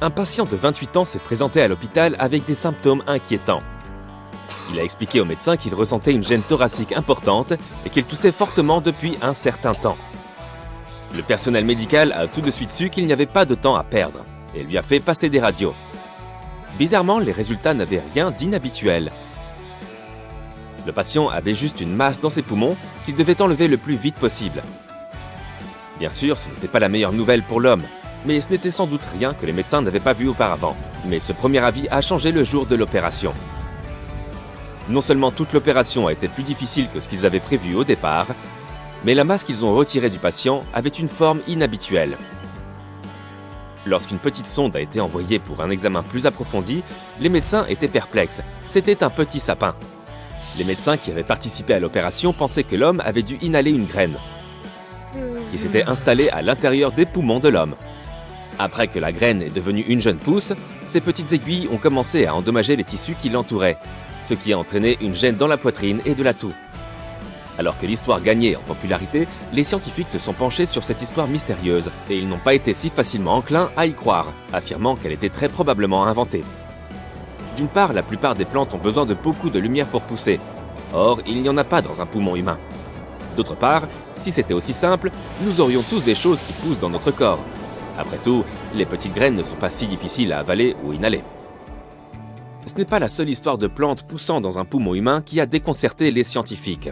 Un patient de 28 ans s'est présenté à l'hôpital avec des symptômes inquiétants. Il a expliqué au médecin qu'il ressentait une gêne thoracique importante et qu'il toussait fortement depuis un certain temps. Le personnel médical a tout de suite su qu'il n'y avait pas de temps à perdre et lui a fait passer des radios. Bizarrement, les résultats n'avaient rien d'inhabituel. Le patient avait juste une masse dans ses poumons qu'il devait enlever le plus vite possible. Bien sûr, ce n'était pas la meilleure nouvelle pour l'homme, mais ce n'était sans doute rien que les médecins n'avaient pas vu auparavant. Mais ce premier avis a changé le jour de l'opération. Non seulement toute l'opération a été plus difficile que ce qu'ils avaient prévu au départ, mais la masse qu'ils ont retirée du patient avait une forme inhabituelle. Lorsqu'une petite sonde a été envoyée pour un examen plus approfondi, les médecins étaient perplexes. C'était un petit sapin. Les médecins qui avaient participé à l'opération pensaient que l'homme avait dû inhaler une graine, qui s'était installée à l'intérieur des poumons de l'homme. Après que la graine est devenue une jeune pousse, ces petites aiguilles ont commencé à endommager les tissus qui l'entouraient, ce qui a entraîné une gêne dans la poitrine et de la toux. Alors que l'histoire gagnait en popularité, les scientifiques se sont penchés sur cette histoire mystérieuse et ils n'ont pas été si facilement enclins à y croire, affirmant qu'elle était très probablement inventée. D'une part, la plupart des plantes ont besoin de beaucoup de lumière pour pousser. Or, il n'y en a pas dans un poumon humain. D'autre part, si c'était aussi simple, nous aurions tous des choses qui poussent dans notre corps. Après tout, les petites graines ne sont pas si difficiles à avaler ou inhaler. Ce n'est pas la seule histoire de plantes poussant dans un poumon humain qui a déconcerté les scientifiques.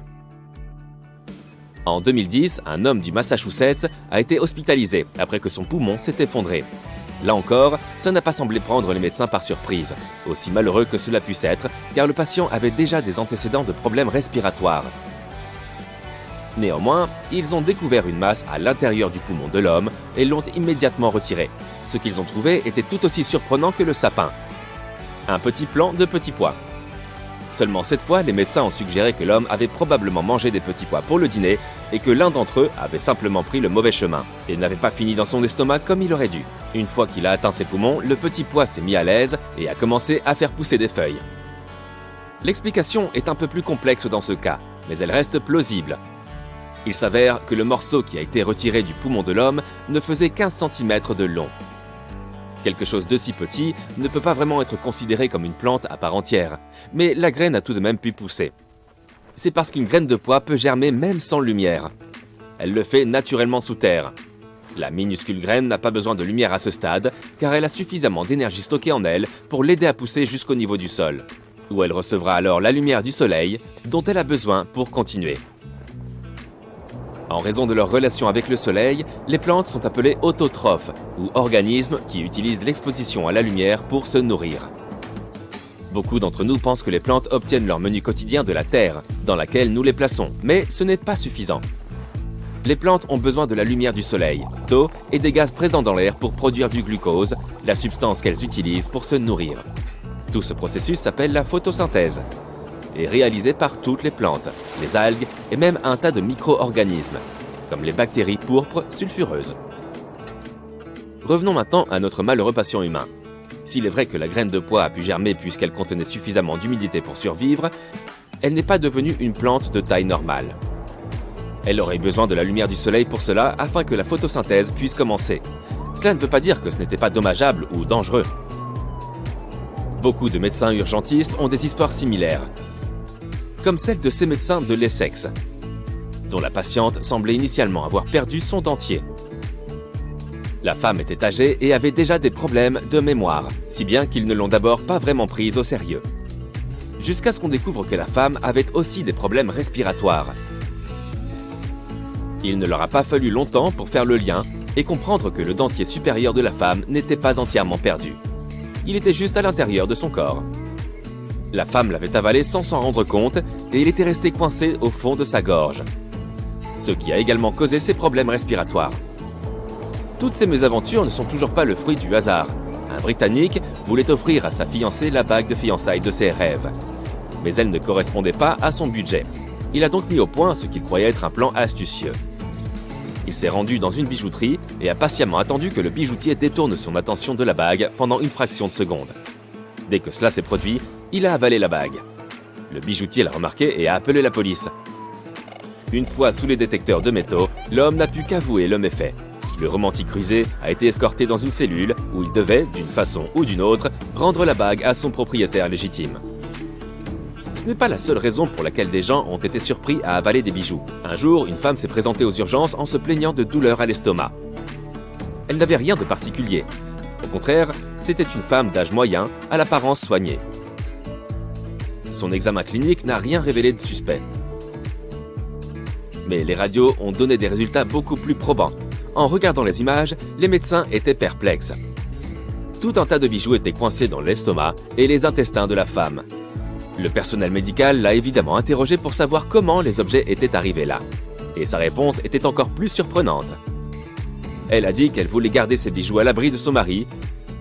En 2010, un homme du Massachusetts a été hospitalisé après que son poumon s'est effondré. Là encore, ça n'a pas semblé prendre les médecins par surprise, aussi malheureux que cela puisse être, car le patient avait déjà des antécédents de problèmes respiratoires. Néanmoins, ils ont découvert une masse à l'intérieur du poumon de l'homme et l'ont immédiatement retirée. Ce qu'ils ont trouvé était tout aussi surprenant que le sapin. Un petit plant de petits pois. Seulement cette fois, les médecins ont suggéré que l'homme avait probablement mangé des petits pois pour le dîner et que l'un d'entre eux avait simplement pris le mauvais chemin et n'avait pas fini dans son estomac comme il aurait dû. Une fois qu'il a atteint ses poumons, le petit pois s'est mis à l'aise et a commencé à faire pousser des feuilles. L'explication est un peu plus complexe dans ce cas, mais elle reste plausible. Il s'avère que le morceau qui a été retiré du poumon de l'homme ne faisait qu'15 cm de long. Quelque chose de si petit ne peut pas vraiment être considéré comme une plante à part entière, mais la graine a tout de même pu pousser. C'est parce qu'une graine de pois peut germer même sans lumière. Elle le fait naturellement sous terre. La minuscule graine n'a pas besoin de lumière à ce stade, car elle a suffisamment d'énergie stockée en elle pour l'aider à pousser jusqu'au niveau du sol, où elle recevra alors la lumière du soleil dont elle a besoin pour continuer. En raison de leur relation avec le soleil, les plantes sont appelées autotrophes, ou organismes qui utilisent l'exposition à la lumière pour se nourrir. Beaucoup d'entre nous pensent que les plantes obtiennent leur menu quotidien de la terre, dans laquelle nous les plaçons, mais ce n'est pas suffisant. Les plantes ont besoin de la lumière du soleil, d'eau et des gaz présents dans l'air pour produire du glucose, la substance qu'elles utilisent pour se nourrir. Tout ce processus s'appelle la photosynthèse, est réalisé par toutes les plantes, les algues et même un tas de micro-organismes, comme les bactéries pourpres sulfureuses. Revenons maintenant à notre malheureux patient humain. S'il est vrai que la graine de pois a pu germer puisqu'elle contenait suffisamment d'humidité pour survivre, elle n'est pas devenue une plante de taille normale. Elle aurait besoin de la lumière du soleil pour cela afin que la photosynthèse puisse commencer. Cela ne veut pas dire que ce n'était pas dommageable ou dangereux. Beaucoup de médecins urgentistes ont des histoires similaires, comme celle de ces médecins de l'Essex, dont la patiente semblait initialement avoir perdu son dentier. La femme était âgée et avait déjà des problèmes de mémoire, si bien qu'ils ne l'ont d'abord pas vraiment prise au sérieux. Jusqu'à ce qu'on découvre que la femme avait aussi des problèmes respiratoires. Il ne leur a pas fallu longtemps pour faire le lien et comprendre que le dentier supérieur de la femme n'était pas entièrement perdu. Il était juste à l'intérieur de son corps. La femme l'avait avalé sans s'en rendre compte et il était resté coincé au fond de sa gorge, ce qui a également causé ses problèmes respiratoires. Toutes ces mésaventures ne sont toujours pas le fruit du hasard. Un Britannique voulait offrir à sa fiancée la bague de fiançailles de ses rêves, mais elle ne correspondait pas à son budget. Il a donc mis au point ce qu'il croyait être un plan astucieux. Il s'est rendu dans une bijouterie et a patiemment attendu que le bijoutier détourne son attention de la bague pendant une fraction de seconde. Dès que cela s'est produit, il a avalé la bague. Le bijoutier l'a remarqué et a appelé la police. Une fois sous les détecteurs de métaux, l'homme n'a pu qu'avouer le méfait. Le romantique rusé a été escorté dans une cellule où il devait, d'une façon ou d'une autre, rendre la bague à son propriétaire légitime. Ce n'est pas la seule raison pour laquelle des gens ont été surpris à avaler des bijoux. Un jour, une femme s'est présentée aux urgences en se plaignant de douleurs à l'estomac. Elle n'avait rien de particulier. Au contraire, c'était une femme d'âge moyen, à l'apparence soignée. Son examen clinique n'a rien révélé de suspect. Mais les radios ont donné des résultats beaucoup plus probants. En regardant les images, les médecins étaient perplexes. Tout un tas de bijoux étaient coincés dans l'estomac et les intestins de la femme. Le personnel médical l'a évidemment interrogé pour savoir comment les objets étaient arrivés là. Et sa réponse était encore plus surprenante. Elle a dit qu'elle voulait garder ses bijoux à l'abri de son mari,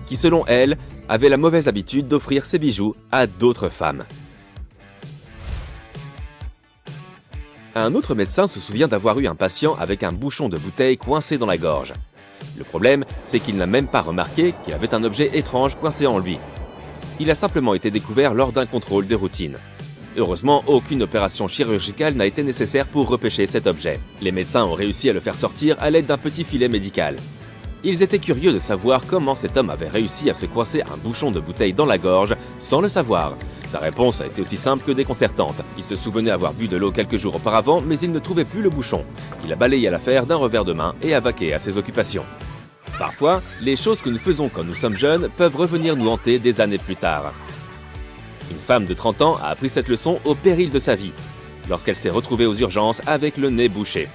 qui selon elle, avait la mauvaise habitude d'offrir ses bijoux à d'autres femmes. Un autre médecin se souvient d'avoir eu un patient avec un bouchon de bouteille coincé dans la gorge. Le problème, c'est qu'il n'a même pas remarqué qu'il avait un objet étrange coincé en lui. Il a simplement été découvert lors d'un contrôle de routine. Heureusement, aucune opération chirurgicale n'a été nécessaire pour repêcher cet objet. Les médecins ont réussi à le faire sortir à l'aide d'un petit filet médical. Ils étaient curieux de savoir comment cet homme avait réussi à se coincer un bouchon de bouteille dans la gorge sans le savoir. Sa réponse a été aussi simple que déconcertante. Il se souvenait avoir bu de l'eau quelques jours auparavant, mais il ne trouvait plus le bouchon. Il a balayé l'affaire d'un revers de main et a vaqué à ses occupations. Parfois, les choses que nous faisons quand nous sommes jeunes peuvent revenir nous hanter des années plus tard. Une femme de 30 ans a appris cette leçon au péril de sa vie, lorsqu'elle s'est retrouvée aux urgences avec le nez bouché.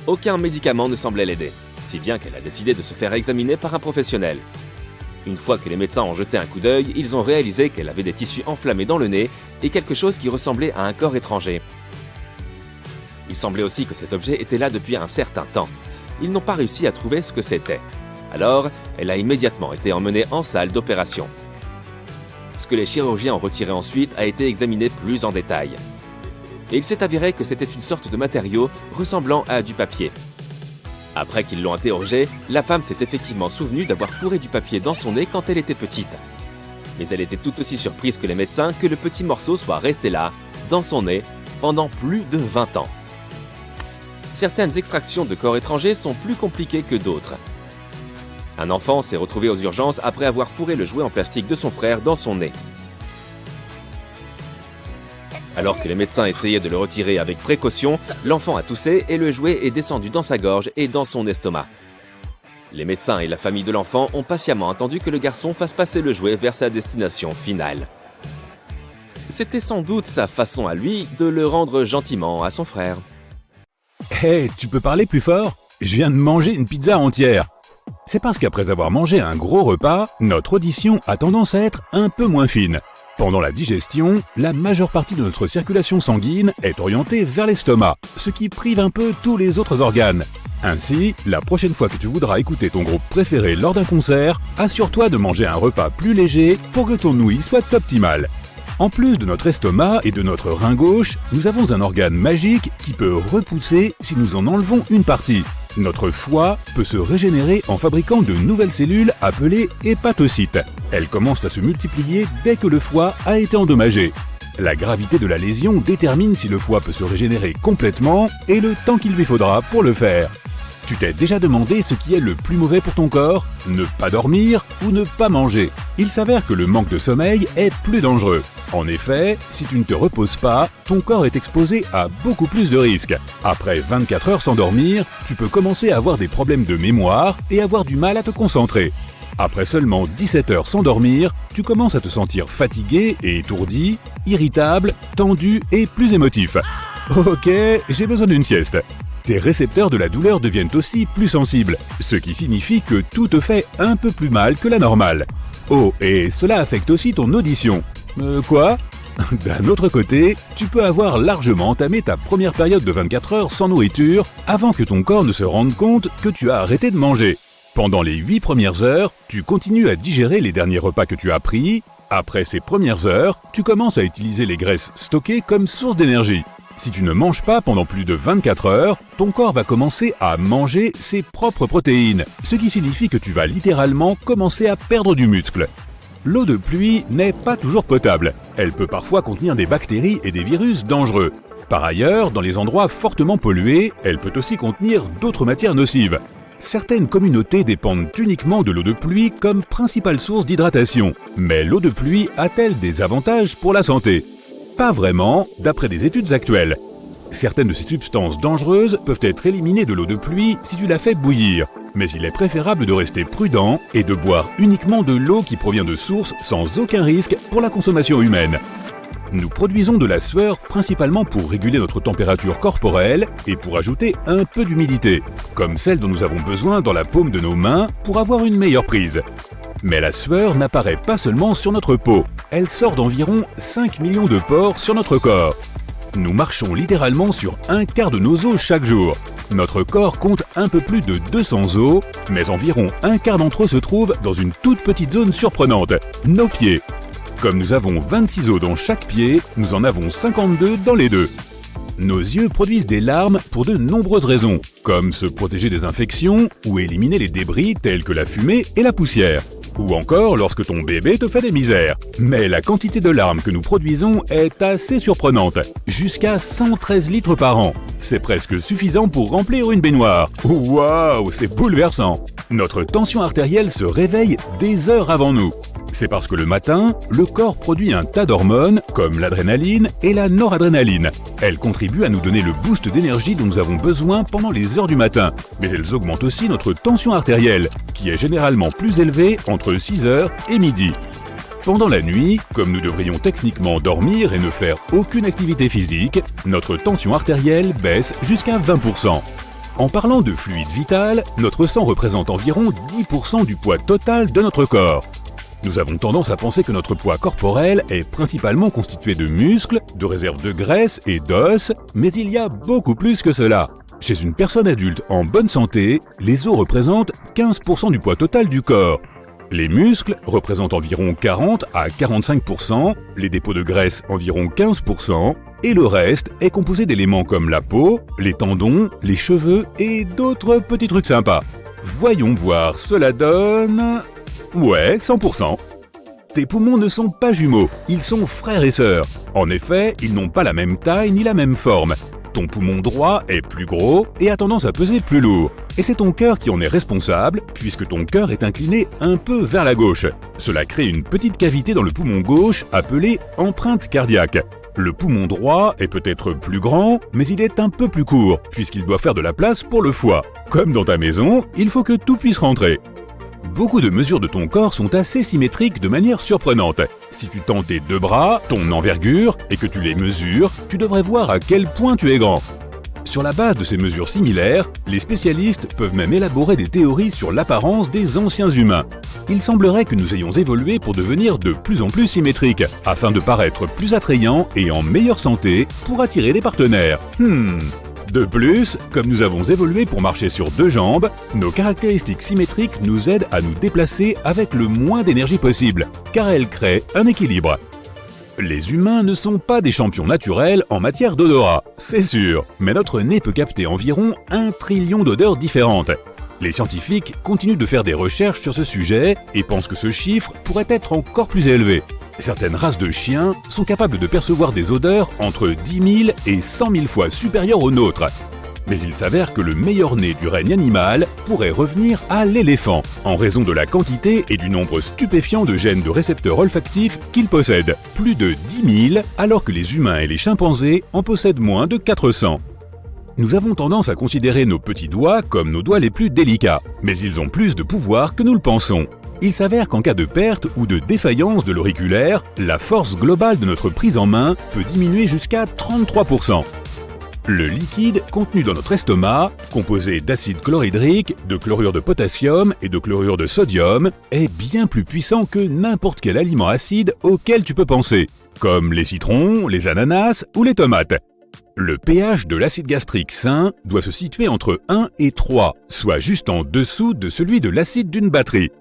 Aucun médicament ne semblait l'aider, si bien qu'elle a décidé de se faire examiner par un professionnel. Une fois que les médecins ont jeté un coup d'œil, ils ont réalisé qu'elle avait des tissus enflammés dans le nez et quelque chose qui ressemblait à un corps étranger. Il semblait aussi que cet objet était là depuis un certain temps. Ils n'ont pas réussi à trouver ce que c'était. Alors, elle a immédiatement été emmenée en salle d'opération. Ce que les chirurgiens ont retiré ensuite a été examiné plus en détail. Et il s'est avéré que c'était une sorte de matériau ressemblant à du papier. Après qu'ils l'ont interrogée, la femme s'est effectivement souvenue d'avoir fourré du papier dans son nez quand elle était petite. Mais elle était tout aussi surprise que les médecins que le petit morceau soit resté là, dans son nez, pendant plus de 20 ans. Certaines extractions de corps étrangers sont plus compliquées que d'autres. Un enfant s'est retrouvé aux urgences après avoir fourré le jouet en plastique de son frère dans son nez. Alors que les médecins essayaient de le retirer avec précaution, l'enfant a toussé et le jouet est descendu dans sa gorge et dans son estomac. Les médecins et la famille de l'enfant ont patiemment attendu que le garçon fasse passer le jouet vers sa destination finale. C'était sans doute sa façon à lui de le rendre gentiment à son frère. Hé, tu peux parler plus fort ? Je viens de manger une pizza entière. C'est parce qu'après avoir mangé un gros repas, notre audition a tendance à être un peu moins fine. Pendant la digestion, la majeure partie de notre circulation sanguine est orientée vers l'estomac, ce qui prive un peu tous les autres organes. Ainsi, la prochaine fois que tu voudras écouter ton groupe préféré lors d'un concert, assure-toi de manger un repas plus léger pour que ton ouïe soit optimale. En plus de notre estomac et de notre rein gauche, nous avons un organe magique qui peut repousser si nous en enlevons une partie. Notre foie peut se régénérer en fabriquant de nouvelles cellules appelées hépatocytes. Elles commencent à se multiplier dès que le foie a été endommagé. La gravité de la lésion détermine si le foie peut se régénérer complètement et le temps qu'il lui faudra pour le faire. Tu t'es déjà demandé ce qui est le plus mauvais pour ton corps ? Ne pas dormir ou ne pas manger ? Il s'avère que le manque de sommeil est plus dangereux. En effet, si tu ne te reposes pas, ton corps est exposé à beaucoup plus de risques. Après 24 heures sans dormir, tu peux commencer à avoir des problèmes de mémoire et avoir du mal à te concentrer. Après seulement 17 heures sans dormir, tu commences à te sentir fatigué et étourdi, irritable, tendu et plus émotif. Ok, j'ai besoin d'une sieste. Tes récepteurs de la douleur deviennent aussi plus sensibles, ce qui signifie que tout te fait un peu plus mal que la normale. Oh, et cela affecte aussi ton audition. Quoi ? D'un autre côté, tu peux avoir largement entamé ta première période de 24 heures sans nourriture avant que ton corps ne se rende compte que tu as arrêté de manger. Pendant les 8 premières heures, tu continues à digérer les derniers repas que tu as pris. Après ces premières heures, tu commences à utiliser les graisses stockées comme source d'énergie. Si tu ne manges pas pendant plus de 24 heures, ton corps va commencer à manger ses propres protéines, ce qui signifie que tu vas littéralement commencer à perdre du muscle. L'eau de pluie n'est pas toujours potable. Elle peut parfois contenir des bactéries et des virus dangereux. Par ailleurs, dans les endroits fortement pollués, elle peut aussi contenir d'autres matières nocives. Certaines communautés dépendent uniquement de l'eau de pluie comme principale source d'hydratation. Mais l'eau de pluie a-t-elle des avantages pour la santé? Pas vraiment, d'après des études actuelles. Certaines de ces substances dangereuses peuvent être éliminées de l'eau de pluie si tu la fais bouillir. Mais il est préférable de rester prudent et de boire uniquement de l'eau qui provient de sources sans aucun risque pour la consommation humaine. Nous produisons de la sueur principalement pour réguler notre température corporelle et pour ajouter un peu d'humidité, comme celle dont nous avons besoin dans la paume de nos mains pour avoir une meilleure prise. Mais la sueur n'apparaît pas seulement sur notre peau, elle sort d'environ 5 millions de pores sur notre corps. Nous marchons littéralement sur un quart de nos os chaque jour. Notre corps compte un peu plus de 200 os, mais environ un quart d'entre eux se trouvent dans une toute petite zone surprenante, nos pieds. Comme nous avons 26 os dans chaque pied, nous en avons 52 dans les deux. Nos yeux produisent des larmes pour de nombreuses raisons, comme se protéger des infections ou éliminer les débris tels que la fumée et la poussière. Ou encore lorsque ton bébé te fait des misères. Mais la quantité de larmes que nous produisons est assez surprenante, jusqu'à 113 litres par an. C'est presque suffisant pour remplir une baignoire. Waouh, c'est bouleversant! Notre tension artérielle se réveille des heures avant nous. C'est parce que le matin, le corps produit un tas d'hormones comme l'adrénaline et la noradrénaline. Elles contribuent à nous donner le boost d'énergie dont nous avons besoin pendant les heures du matin. Mais elles augmentent aussi notre tension artérielle, qui est généralement plus élevée entre 6h et midi. Pendant la nuit, comme nous devrions techniquement dormir et ne faire aucune activité physique, notre tension artérielle baisse jusqu'à 20%. En parlant de fluide vital, notre sang représente environ 10% du poids total de notre corps. Nous avons tendance à penser que notre poids corporel est principalement constitué de muscles, de réserves de graisse et d'os, mais il y a beaucoup plus que cela. Chez une personne adulte en bonne santé, les os représentent 15% du poids total du corps. Les muscles représentent environ 40 à 45%, les dépôts de graisse environ 15%, et le reste est composé d'éléments comme la peau, les tendons, les cheveux et d'autres petits trucs sympas. Voyons voir, cela donne... Ouais, 100%. Tes poumons ne sont pas jumeaux, ils sont frères et sœurs. En effet, ils n'ont pas la même taille ni la même forme. Ton poumon droit est plus gros et a tendance à peser plus lourd. Et c'est ton cœur qui en est responsable, puisque ton cœur est incliné un peu vers la gauche. Cela crée une petite cavité dans le poumon gauche appelée empreinte cardiaque. Le poumon droit est peut-être plus grand, mais il est un peu plus court, puisqu'il doit faire de la place pour le foie. Comme dans ta maison, il faut que tout puisse rentrer. Beaucoup de mesures de ton corps sont assez symétriques de manière surprenante. Si tu tends tes deux bras, ton envergure, et que tu les mesures, tu devrais voir à quel point tu es grand. Sur la base de ces mesures similaires, les spécialistes peuvent même élaborer des théories sur l'apparence des anciens humains. Il semblerait que nous ayons évolué pour devenir de plus en plus symétriques, afin de paraître plus attrayants et en meilleure santé pour attirer des partenaires. De plus, comme nous avons évolué pour marcher sur deux jambes, nos caractéristiques symétriques nous aident à nous déplacer avec le moins d'énergie possible, car elles créent un équilibre. Les humains ne sont pas des champions naturels en matière d'odorat, c'est sûr, mais notre nez peut capter environ 1 trillion d'odeurs différentes. Les scientifiques continuent de faire des recherches sur ce sujet et pensent que ce chiffre pourrait être encore plus élevé. Certaines races de chiens sont capables de percevoir des odeurs entre 10 000 et 100 000 fois supérieures aux nôtres. Mais il s'avère que le meilleur nez du règne animal pourrait revenir à l'éléphant, en raison de la quantité et du nombre stupéfiant de gènes de récepteurs olfactifs qu'il possède, plus de 10 000, alors que les humains et les chimpanzés en possèdent moins de 400. Nous avons tendance à considérer nos petits doigts comme nos doigts les plus délicats, mais ils ont plus de pouvoir que nous le pensons. Il s'avère qu'en cas de perte ou de défaillance de l'auriculaire, la force globale de notre prise en main peut diminuer jusqu'à 33%. Le liquide contenu dans notre estomac, composé d'acide chlorhydrique, de chlorure de potassium et de chlorure de sodium, est bien plus puissant que n'importe quel aliment acide auquel tu peux penser, comme les citrons, les ananas ou les tomates. Le pH de l'acide gastrique sain doit se situer entre 1 et 3, soit juste en dessous de celui de l'acide d'une batterie.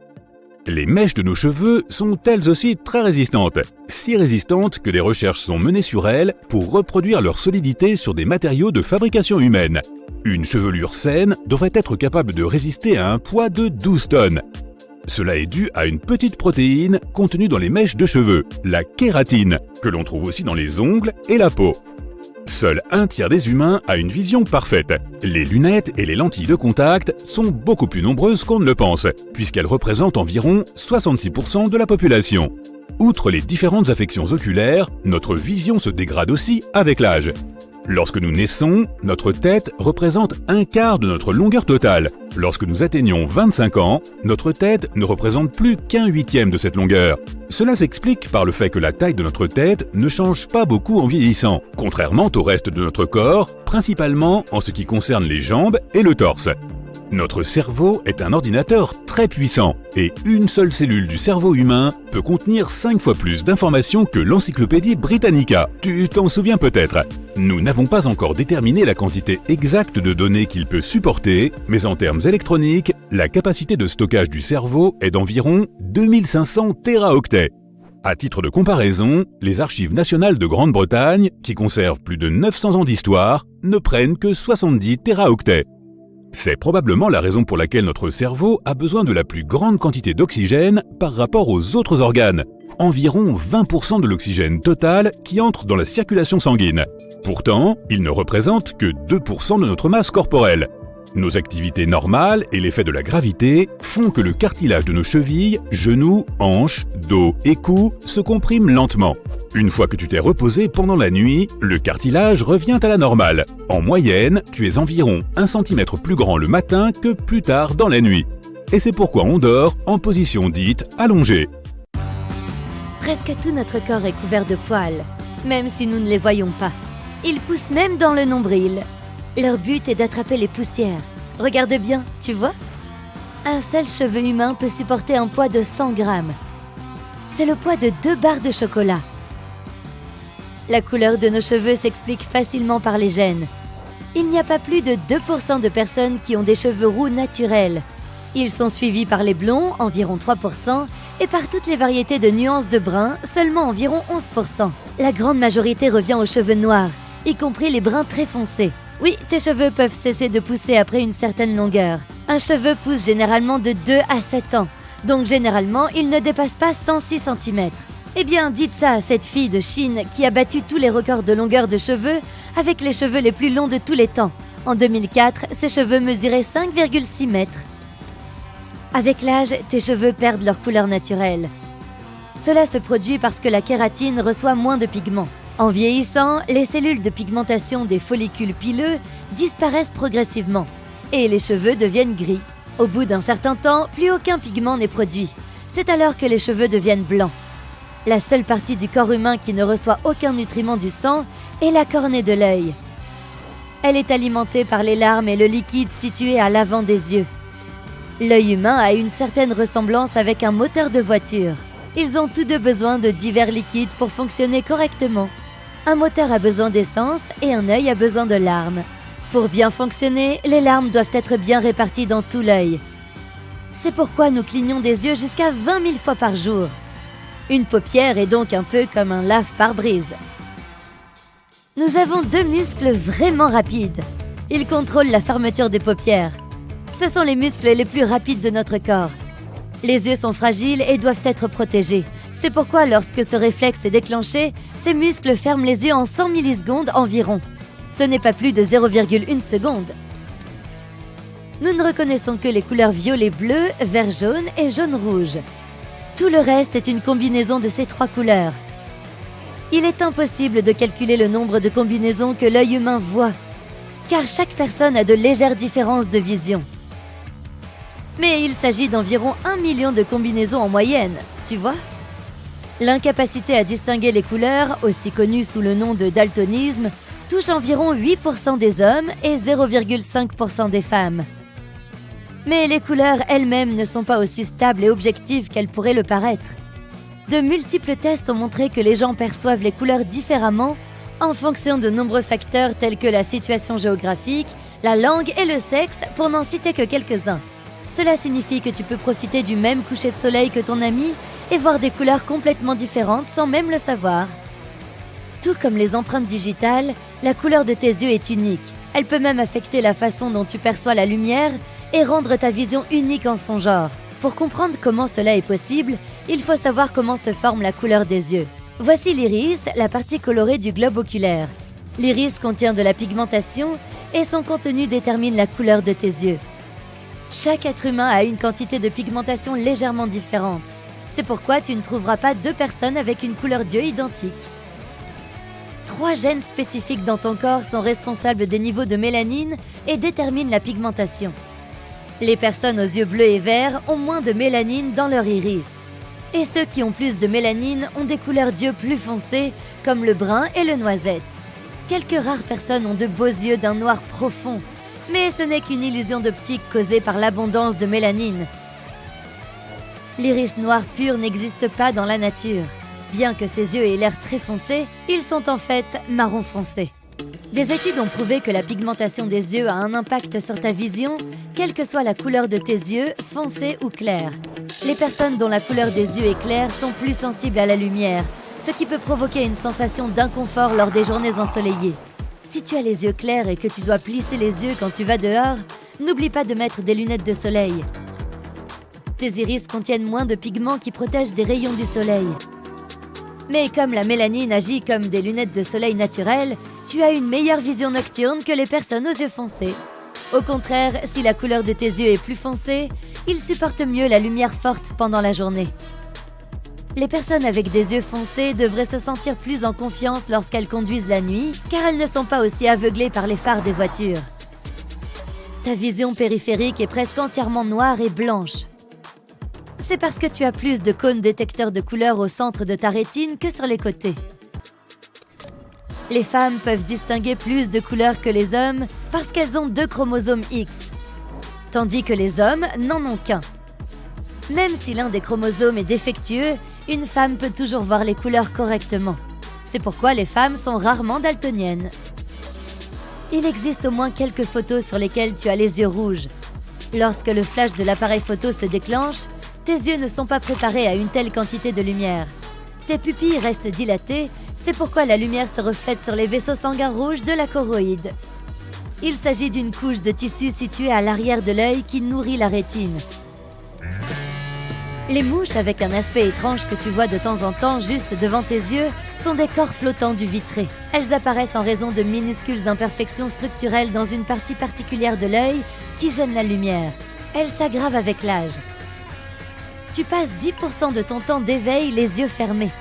Les mèches de nos cheveux sont elles aussi très résistantes, si résistantes que des recherches sont menées sur elles pour reproduire leur solidité sur des matériaux de fabrication humaine. Une chevelure saine devrait être capable de résister à un poids de 12 tonnes. Cela est dû à une petite protéine contenue dans les mèches de cheveux, la kératine, que l'on trouve aussi dans les ongles et la peau. Seul un tiers des humains a une vision parfaite. Les lunettes et les lentilles de contact sont beaucoup plus nombreuses qu'on ne le pense, puisqu'elles représentent environ 66% de la population. Outre les différentes affections oculaires, notre vision se dégrade aussi avec l'âge. Lorsque nous naissons, notre tête représente un quart de notre longueur totale. Lorsque nous atteignons 25 ans, notre tête ne représente plus qu'un huitième de cette longueur. Cela s'explique par le fait que la taille de notre tête ne change pas beaucoup en vieillissant, contrairement au reste de notre corps, principalement en ce qui concerne les jambes et le torse. Notre cerveau est un ordinateur très puissant et une seule cellule du cerveau humain peut contenir 5 fois plus d'informations que l'encyclopédie Britannica. Tu t'en souviens peut-être. Nous n'avons pas encore déterminé la quantité exacte de données qu'il peut supporter, mais en termes électroniques, la capacité de stockage du cerveau est d'environ 2500 téraoctets. À titre de comparaison, les Archives nationales de Grande-Bretagne, qui conservent plus de 900 ans d'histoire, ne prennent que 70 téraoctets. C'est probablement la raison pour laquelle notre cerveau a besoin de la plus grande quantité d'oxygène par rapport aux autres organes, environ 20% de l'oxygène total qui entre dans la circulation sanguine. Pourtant, il ne représente que 2% de notre masse corporelle. Nos activités normales et l'effet de la gravité font que le cartilage de nos chevilles, genoux, hanches, dos et cou se comprime lentement. Une fois que tu t'es reposé pendant la nuit, le cartilage revient à la normale. En moyenne, tu es environ 1 cm plus grand le matin que plus tard dans la nuit. Et c'est pourquoi on dort en position dite allongée. Presque tout notre corps est couvert de poils, même si nous ne les voyons pas. Ils poussent même dans le nombril. Leur but est d'attraper les poussières. Regarde bien, tu vois? Un seul cheveu humain peut supporter un poids de 100 grammes. C'est le poids de 2 barres de chocolat. La couleur de nos cheveux s'explique facilement par les gènes. Il n'y a pas plus de 2% de personnes qui ont des cheveux roux naturels. Ils sont suivis par les blonds, environ 3%, et par toutes les variétés de nuances de brun, seulement environ 11%. La grande majorité revient aux cheveux noirs, y compris les bruns très foncés. Oui, tes cheveux peuvent cesser de pousser après une certaine longueur. Un cheveu pousse généralement de 2 à 7 ans, donc généralement il ne dépasse pas 106 cm. Eh bien, dites ça à cette fille de Chine qui a battu tous les records de longueur de cheveux avec les cheveux les plus longs de tous les temps. En 2004, ses cheveux mesuraient 5,6 mètres. Avec l'âge, tes cheveux perdent leur couleur naturelle. Cela se produit parce que la kératine reçoit moins de pigments. En vieillissant, les cellules de pigmentation des follicules pileux disparaissent progressivement et les cheveux deviennent gris. Au bout d'un certain temps, plus aucun pigment n'est produit. C'est alors que les cheveux deviennent blancs. La seule partie du corps humain qui ne reçoit aucun nutriment du sang est la cornée de l'œil. Elle est alimentée par les larmes et le liquide situé à l'avant des yeux. L'œil humain a une certaine ressemblance avec un moteur de voiture. Ils ont tous deux besoin de divers liquides pour fonctionner correctement. Un moteur a besoin d'essence et un œil a besoin de larmes. Pour bien fonctionner, les larmes doivent être bien réparties dans tout l'œil. C'est pourquoi nous clignons des yeux jusqu'à 20 000 fois par jour. Une paupière est donc un peu comme un lave-pare-brise. Nous avons 2 muscles vraiment rapides. Ils contrôlent la fermeture des paupières. Ce sont les muscles les plus rapides de notre corps. Les yeux sont fragiles et doivent être protégés. C'est pourquoi lorsque ce réflexe est déclenché, ces muscles ferment les yeux en 100 millisecondes environ. Ce n'est pas plus de 0,1 seconde. Nous ne reconnaissons que les couleurs violet-bleu, vert-jaune et jaune-rouge. Tout le reste est une combinaison de ces 3 couleurs. Il est impossible de calculer le nombre de combinaisons que l'œil humain voit, car chaque personne a de légères différences de vision. Mais il s'agit d'environ 1 million de combinaisons en moyenne, tu vois? L'incapacité à distinguer les couleurs, aussi connues sous le nom de daltonisme, touche environ 8% des hommes et 0,5% des femmes. Mais les couleurs elles-mêmes ne sont pas aussi stables et objectives qu'elles pourraient le paraître. De multiples tests ont montré que les gens perçoivent les couleurs différemment en fonction de nombreux facteurs tels que la situation géographique, la langue et le sexe, pour n'en citer que quelques-uns. Cela signifie que tu peux profiter du même coucher de soleil que ton ami et voir des couleurs complètement différentes sans même le savoir. Tout comme les empreintes digitales, la couleur de tes yeux est unique. Elle peut même affecter la façon dont tu perçois la lumière et rendre ta vision unique en son genre. Pour comprendre comment cela est possible, il faut savoir comment se forme la couleur des yeux. Voici l'iris, la partie colorée du globe oculaire. L'iris contient de la pigmentation et son contenu détermine la couleur de tes yeux. Chaque être humain a une quantité de pigmentation légèrement différente. C'est pourquoi tu ne trouveras pas deux personnes avec une couleur d'yeux identique. 3 gènes spécifiques dans ton corps sont responsables des niveaux de mélanine et déterminent la pigmentation. Les personnes aux yeux bleus et verts ont moins de mélanine dans leur iris. Et ceux qui ont plus de mélanine ont des couleurs d'yeux plus foncées, comme le brun et le noisette. Quelques rares personnes ont de beaux yeux d'un noir profond, mais ce n'est qu'une illusion d'optique causée par l'abondance de mélanine. L'iris noir pur n'existe pas dans la nature. Bien que ses yeux aient l'air très foncés, ils sont en fait marron foncé. Des études ont prouvé que la pigmentation des yeux a un impact sur ta vision, quelle que soit la couleur de tes yeux, foncés ou clairs. Les personnes dont la couleur des yeux est claire sont plus sensibles à la lumière, ce qui peut provoquer une sensation d'inconfort lors des journées ensoleillées. Si tu as les yeux clairs et que tu dois plisser les yeux quand tu vas dehors, n'oublie pas de mettre des lunettes de soleil. Tes iris contiennent moins de pigments qui protègent des rayons du soleil. Mais comme la mélanine agit comme des lunettes de soleil naturelles, tu as une meilleure vision nocturne que les personnes aux yeux foncés. Au contraire, si la couleur de tes yeux est plus foncée, ils supportent mieux la lumière forte pendant la journée. Les personnes avec des yeux foncés devraient se sentir plus en confiance lorsqu'elles conduisent la nuit, car elles ne sont pas aussi aveuglées par les phares des voitures. Ta vision périphérique est presque entièrement noire et blanche. C'est parce que tu as plus de cônes détecteurs de couleurs au centre de ta rétine que sur les côtés. Les femmes peuvent distinguer plus de couleurs que les hommes parce qu'elles ont 2 chromosomes X, tandis que les hommes n'en ont qu'un. Même si l'un des chromosomes est défectueux, une femme peut toujours voir les couleurs correctement. C'est pourquoi les femmes sont rarement daltoniennes. Il existe au moins quelques photos sur lesquelles tu as les yeux rouges. Lorsque le flash de l'appareil photo se déclenche, tes yeux ne sont pas préparés à une telle quantité de lumière. Tes pupilles restent dilatées, c'est pourquoi la lumière se reflète sur les vaisseaux sanguins rouges de la choroïde. Il s'agit d'une couche de tissu située à l'arrière de l'œil qui nourrit la rétine. Les mouches avec un aspect étrange que tu vois de temps en temps juste devant tes yeux sont des corps flottants du vitré. Elles apparaissent en raison de minuscules imperfections structurelles dans une partie particulière de l'œil qui gênent la lumière. Elles s'aggravent avec l'âge. Tu passes 10% de ton temps d'éveil les yeux fermés.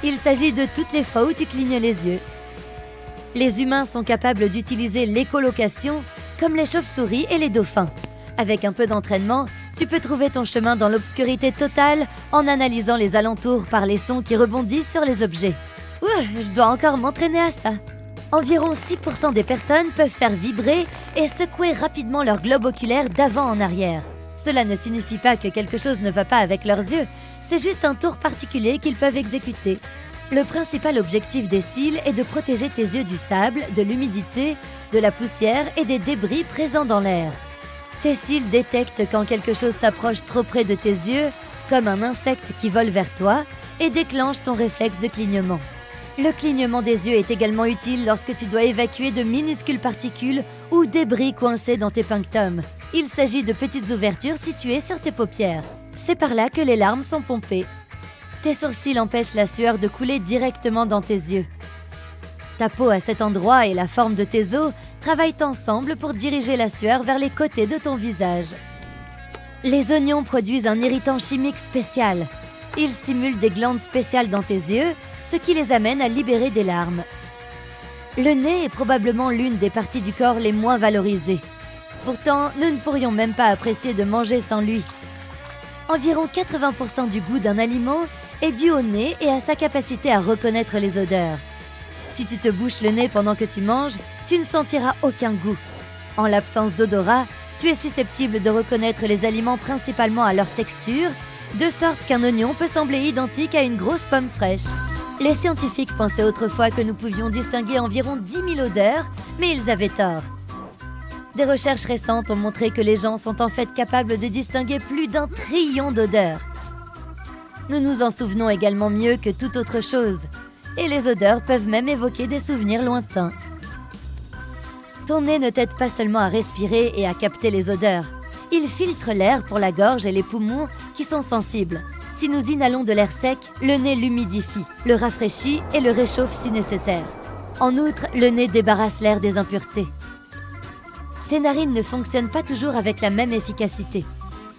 Il s'agit de toutes les fois où tu clignes les yeux. Les humains sont capables d'utiliser l'écholocation comme les chauves-souris et les dauphins. Avec un peu d'entraînement, tu peux trouver ton chemin dans l'obscurité totale en analysant les alentours par les sons qui rebondissent sur les objets. Je dois encore m'entraîner à ça. Environ 6% des personnes peuvent faire vibrer et secouer rapidement leur globe oculaire d'avant en arrière. Cela ne signifie pas que quelque chose ne va pas avec leurs yeux, c'est juste un tour particulier qu'ils peuvent exécuter. Le principal objectif des cils est de protéger tes yeux du sable, de l'humidité, de la poussière et des débris présents dans l'air. Tes cils détectent quand quelque chose s'approche trop près de tes yeux, comme un insecte qui vole vers toi, et déclenche ton réflexe de clignement. Le clignement des yeux est également utile lorsque tu dois évacuer de minuscules particules ou débris coincés dans tes punctums. Il s'agit de petites ouvertures situées sur tes paupières. C'est par là que les larmes sont pompées. Tes sourcils empêchent la sueur de couler directement dans tes yeux. Ta peau à cet endroit et la forme de tes os travaillent ensemble pour diriger la sueur vers les côtés de ton visage. Les oignons produisent un irritant chimique spécial. Ils stimulent des glandes spéciales dans tes yeux, ce qui les amène à libérer des larmes. Le nez est probablement l'une des parties du corps les moins valorisées. Pourtant, nous ne pourrions même pas apprécier de manger sans lui. Environ 80% du goût d'un aliment est dû au nez et à sa capacité à reconnaître les odeurs. Si tu te bouches le nez pendant que tu manges, tu ne sentiras aucun goût. En l'absence d'odorat, tu es susceptible de reconnaître les aliments principalement à leur texture, de sorte qu'un oignon peut sembler identique à une grosse pomme fraîche. Les scientifiques pensaient autrefois que nous pouvions distinguer environ 10 000 odeurs, mais ils avaient tort. Des recherches récentes ont montré que les gens sont en fait capables de distinguer plus d'1 trillion d'odeurs. Nous nous en souvenons également mieux que toute autre chose, et les odeurs peuvent même évoquer des souvenirs lointains. Ton nez ne t'aide pas seulement à respirer et à capter les odeurs. Il filtre l'air pour la gorge et les poumons qui sont sensibles. Si nous inhalons de l'air sec, le nez l'humidifie, le rafraîchit et le réchauffe si nécessaire. En outre, le nez débarrasse l'air des impuretés. Tes narines ne fonctionnent pas toujours avec la même efficacité.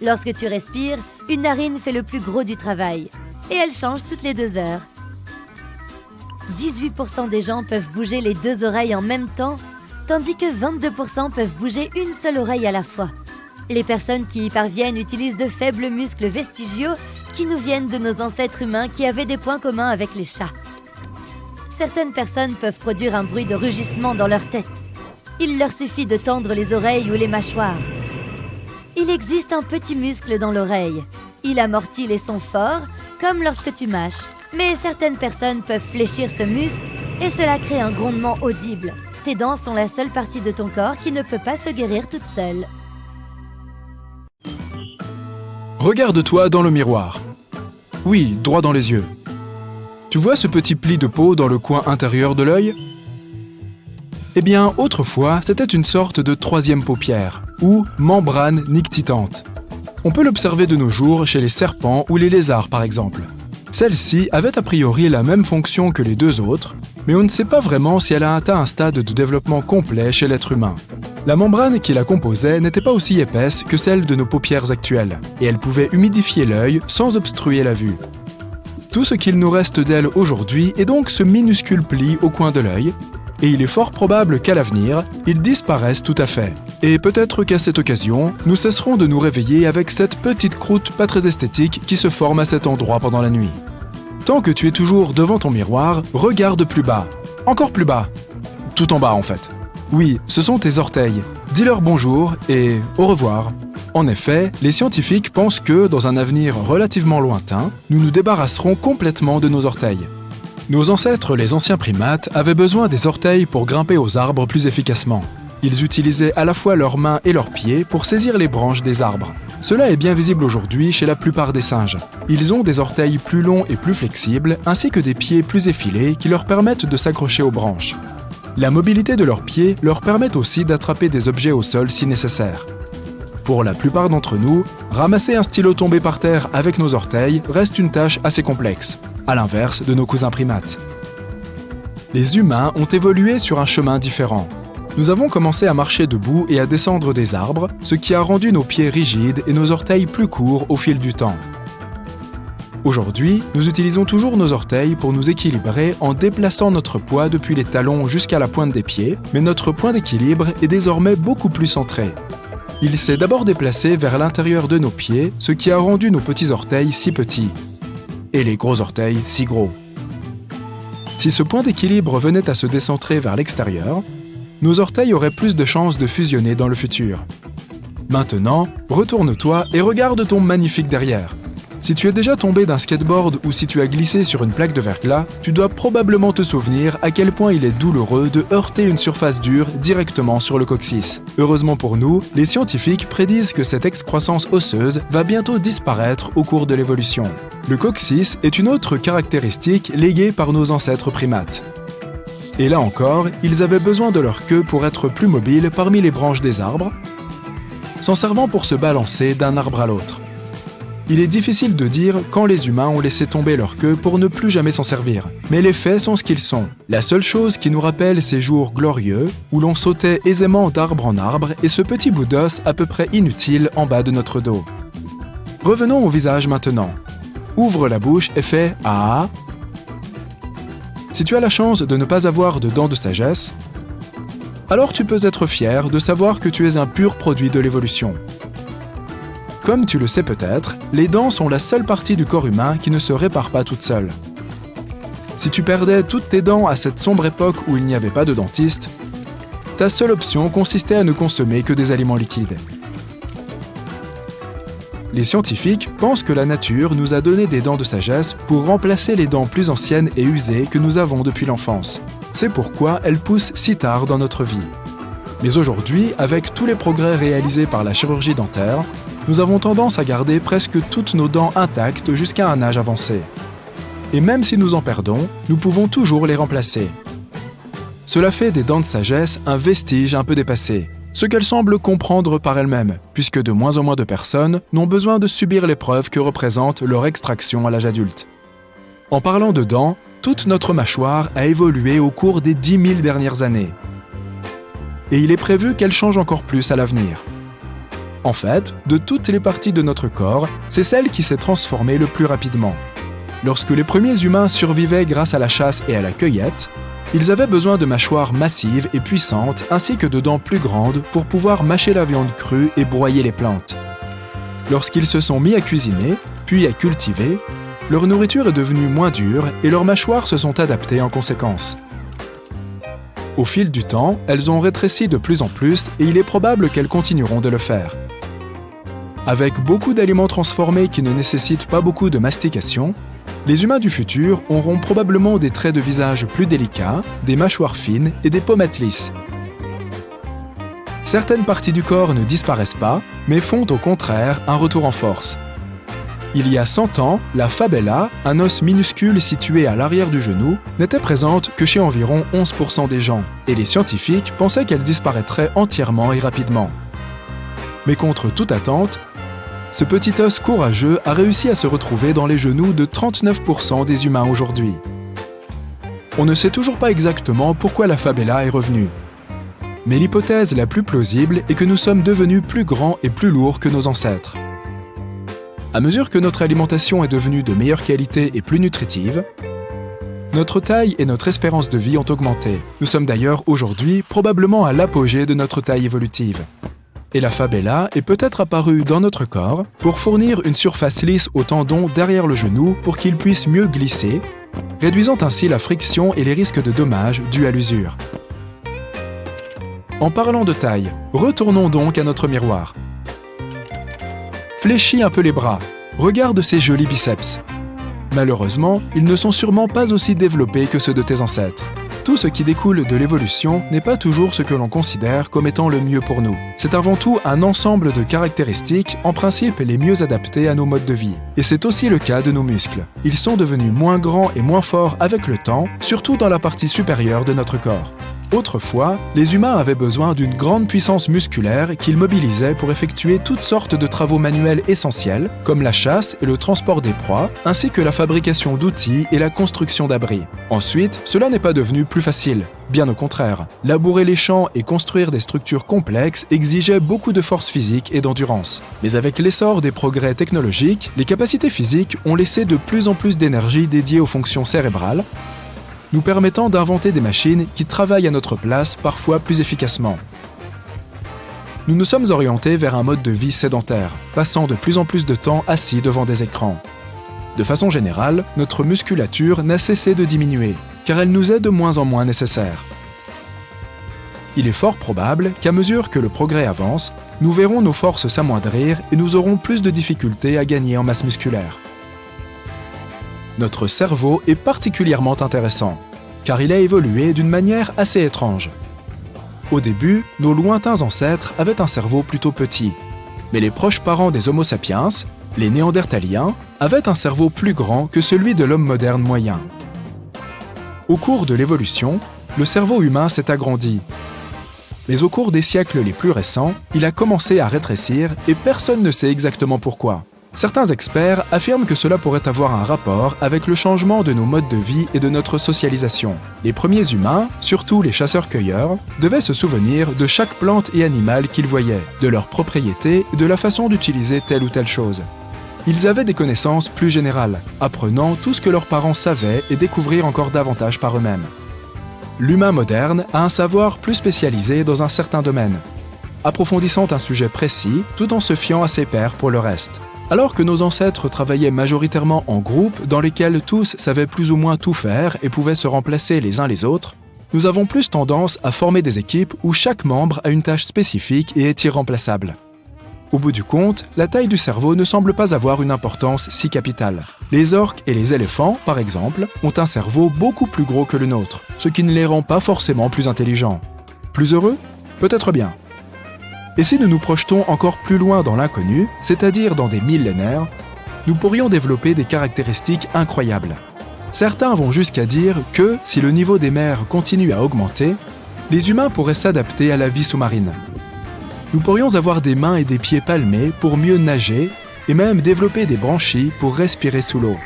Lorsque tu respires, une narine fait le plus gros du travail. Et elle change toutes les 2 heures. 18% des gens peuvent bouger les 2 oreilles en même temps, tandis que 22% peuvent bouger une seule oreille à la fois. Les personnes qui y parviennent utilisent de faibles muscles vestigiaux qui nous viennent de nos ancêtres humains qui avaient des points communs avec les chats. Certaines personnes peuvent produire un bruit de rugissement dans leur tête. Il leur suffit de tendre les oreilles ou les mâchoires. Il existe un petit muscle dans l'oreille. Il amortit les sons forts, comme lorsque tu mâches. Mais certaines personnes peuvent fléchir ce muscle et cela crée un grondement audible. Tes dents sont la seule partie de ton corps qui ne peut pas se guérir toute seule. Regarde-toi dans le miroir. Oui, droit dans les yeux. Tu vois ce petit pli de peau dans le coin intérieur de l'œil ? Eh bien, autrefois, c'était une sorte de 3e paupière, ou membrane nictitante. On peut l'observer de nos jours chez les serpents ou les lézards, par exemple. Celle-ci avait a priori la même fonction que les 2 autres, mais on ne sait pas vraiment si elle a atteint un stade de développement complet chez l'être humain. La membrane qui la composait n'était pas aussi épaisse que celle de nos paupières actuelles, et elle pouvait humidifier l'œil sans obstruer la vue. Tout ce qu'il nous reste d'elle aujourd'hui est donc ce minuscule pli au coin de l'œil, et il est fort probable qu'à l'avenir, il disparaisse tout à fait. Et peut-être qu'à cette occasion, nous cesserons de nous réveiller avec cette petite croûte pas très esthétique qui se forme à cet endroit pendant la nuit. Tant que tu es toujours devant ton miroir, regarde plus bas. Encore plus bas. Tout en bas en fait. Oui, ce sont tes orteils. Dis-leur bonjour et au revoir. En effet, les scientifiques pensent que, dans un avenir relativement lointain, nous nous débarrasserons complètement de nos orteils. Nos ancêtres, les anciens primates, avaient besoin des orteils pour grimper aux arbres plus efficacement. Ils utilisaient à la fois leurs mains et leurs pieds pour saisir les branches des arbres. Cela est bien visible aujourd'hui chez la plupart des singes. Ils ont des orteils plus longs et plus flexibles, ainsi que des pieds plus effilés qui leur permettent de s'accrocher aux branches. La mobilité de leurs pieds leur permet aussi d'attraper des objets au sol si nécessaire. Pour la plupart d'entre nous, ramasser un stylo tombé par terre avec nos orteils reste une tâche assez complexe, à l'inverse de nos cousins primates. Les humains ont évolué sur un chemin différent. Nous avons commencé à marcher debout et à descendre des arbres, ce qui a rendu nos pieds rigides et nos orteils plus courts au fil du temps. Aujourd'hui, nous utilisons toujours nos orteils pour nous équilibrer en déplaçant notre poids depuis les talons jusqu'à la pointe des pieds, mais notre point d'équilibre est désormais beaucoup plus centré. Il s'est d'abord déplacé vers l'intérieur de nos pieds, ce qui a rendu nos petits orteils si petits, et les gros orteils si gros. Si ce point d'équilibre venait à se décentrer vers l'extérieur, nos orteils auraient plus de chances de fusionner dans le futur. Maintenant, retourne-toi et regarde ton magnifique derrière. Si tu es déjà tombé d'un skateboard ou si tu as glissé sur une plaque de verglas, tu dois probablement te souvenir à quel point il est douloureux de heurter une surface dure directement sur le coccyx. Heureusement pour nous, les scientifiques prédisent que cette excroissance osseuse va bientôt disparaître au cours de l'évolution. Le coccyx est une autre caractéristique léguée par nos ancêtres primates. Et là encore, ils avaient besoin de leur queue pour être plus mobiles parmi les branches des arbres, s'en servant pour se balancer d'un arbre à l'autre. Il est difficile de dire quand les humains ont laissé tomber leur queue pour ne plus jamais s'en servir. Mais les faits sont ce qu'ils sont. La seule chose qui nous rappelle ces jours glorieux, où l'on sautait aisément d'arbre en arbre, est ce petit bout d'os à peu près inutile en bas de notre dos. Revenons au visage maintenant. Ouvre la bouche et fais « Ah ». Si tu as la chance de ne pas avoir de dents de sagesse, alors tu peux être fier de savoir que tu es un pur produit de l'évolution. Comme tu le sais peut-être, les dents sont la seule partie du corps humain qui ne se répare pas toute seule. Si tu perdais toutes tes dents à cette sombre époque où il n'y avait pas de dentiste, ta seule option consistait à ne consommer que des aliments liquides. Les scientifiques pensent que la nature nous a donné des dents de sagesse pour remplacer les dents plus anciennes et usées que nous avons depuis l'enfance. C'est pourquoi elles poussent si tard dans notre vie. Mais aujourd'hui, avec tous les progrès réalisés par la chirurgie dentaire, nous avons tendance à garder presque toutes nos dents intactes jusqu'à un âge avancé. Et même si nous en perdons, nous pouvons toujours les remplacer. Cela fait des dents de sagesse un vestige un peu dépassé, ce qu'elles semblent comprendre par elles-mêmes, puisque de moins en moins de personnes n'ont besoin de subir l'épreuve que représente leur extraction à l'âge adulte. En parlant de dents, toute notre mâchoire a évolué au cours des 10 000 dernières années. Et il est prévu qu'elle change encore plus à l'avenir. En fait, de toutes les parties de notre corps, c'est celle qui s'est transformée le plus rapidement. Lorsque les premiers humains survivaient grâce à la chasse et à la cueillette, ils avaient besoin de mâchoires massives et puissantes ainsi que de dents plus grandes pour pouvoir mâcher la viande crue et broyer les plantes. Lorsqu'ils se sont mis à cuisiner, puis à cultiver, leur nourriture est devenue moins dure et leurs mâchoires se sont adaptées en conséquence. Au fil du temps, elles ont rétréci de plus en plus et il est probable qu'elles continueront de le faire. Avec beaucoup d'aliments transformés qui ne nécessitent pas beaucoup de mastication, les humains du futur auront probablement des traits de visage plus délicats, des mâchoires fines et des pommettes lisses. Certaines parties du corps ne disparaissent pas, mais font au contraire un retour en force. Il y a 100 ans, la fabella, un os minuscule situé à l'arrière du genou, n'était présente que chez environ 11% des gens, et les scientifiques pensaient qu'elle disparaîtrait entièrement et rapidement. Mais contre toute attente, ce petit os courageux a réussi à se retrouver dans les genoux de 39% des humains aujourd'hui. On ne sait toujours pas exactement pourquoi la fabella est revenue. Mais l'hypothèse la plus plausible est que nous sommes devenus plus grands et plus lourds que nos ancêtres. À mesure que notre alimentation est devenue de meilleure qualité et plus nutritive, notre taille et notre espérance de vie ont augmenté. Nous sommes d'ailleurs aujourd'hui probablement à l'apogée de notre taille évolutive. Et la fabella est peut-être apparue dans notre corps pour fournir une surface lisse aux tendons derrière le genou pour qu'ils puissent mieux glisser, réduisant ainsi la friction et les risques de dommages dus à l'usure. En parlant de taille, retournons donc à notre miroir. Fléchis un peu les bras, regarde ces jolis biceps. Malheureusement, ils ne sont sûrement pas aussi développés que ceux de tes ancêtres. Tout ce qui découle de l'évolution n'est pas toujours ce que l'on considère comme étant le mieux pour nous. C'est avant tout un ensemble de caractéristiques, en principe les mieux adaptées à nos modes de vie. Et c'est aussi le cas de nos muscles. Ils sont devenus moins grands et moins forts avec le temps, surtout dans la partie supérieure de notre corps. Autrefois, les humains avaient besoin d'une grande puissance musculaire qu'ils mobilisaient pour effectuer toutes sortes de travaux manuels essentiels, comme la chasse et le transport des proies, ainsi que la fabrication d'outils et la construction d'abris. Ensuite, cela n'est pas devenu plus facile. Bien au contraire, labourer les champs et construire des structures complexes exigeait beaucoup de force physique et d'endurance. Mais avec l'essor des progrès technologiques, les capacités physiques ont laissé de plus en plus d'énergie dédiée aux fonctions cérébrales, nous permettant d'inventer des machines qui travaillent à notre place parfois plus efficacement. Nous nous sommes orientés vers un mode de vie sédentaire, passant de plus en plus de temps assis devant des écrans. De façon générale, notre musculature n'a cessé de diminuer, car elle nous est de moins en moins nécessaire. Il est fort probable qu'à mesure que le progrès avance, nous verrons nos forces s'amoindrir et nous aurons plus de difficultés à gagner en masse musculaire. Notre cerveau est particulièrement intéressant, car il a évolué d'une manière assez étrange. Au début, nos lointains ancêtres avaient un cerveau plutôt petit, mais les proches parents des Homo sapiens, les Néandertaliens, avaient un cerveau plus grand que celui de l'homme moderne moyen. Au cours de l'évolution, le cerveau humain s'est agrandi. Mais au cours des siècles les plus récents, il a commencé à rétrécir et personne ne sait exactement pourquoi. Certains experts affirment que cela pourrait avoir un rapport avec le changement de nos modes de vie et de notre socialisation. Les premiers humains, surtout les chasseurs-cueilleurs, devaient se souvenir de chaque plante et animal qu'ils voyaient, de leurs propriétés et de la façon d'utiliser telle ou telle chose. Ils avaient des connaissances plus générales, apprenant tout ce que leurs parents savaient et découvrir encore davantage par eux-mêmes. L'humain moderne a un savoir plus spécialisé dans un certain domaine, approfondissant un sujet précis tout en se fiant à ses pairs pour le reste. Alors que nos ancêtres travaillaient majoritairement en groupe dans lesquels tous savaient plus ou moins tout faire et pouvaient se remplacer les uns les autres, nous avons plus tendance à former des équipes où chaque membre a une tâche spécifique et est irremplaçable. Au bout du compte, la taille du cerveau ne semble pas avoir une importance si capitale. Les orques et les éléphants, par exemple, ont un cerveau beaucoup plus gros que le nôtre, ce qui ne les rend pas forcément plus intelligents. Plus heureux ? Peut-être bien. Et si nous nous projetons encore plus loin dans l'inconnu, c'est-à-dire dans des millénaires, nous pourrions développer des caractéristiques incroyables. Certains vont jusqu'à dire que, si le niveau des mers continue à augmenter, les humains pourraient s'adapter à la vie sous-marine. Nous pourrions avoir des mains et des pieds palmés pour mieux nager et même développer des branchies pour respirer sous l'eau.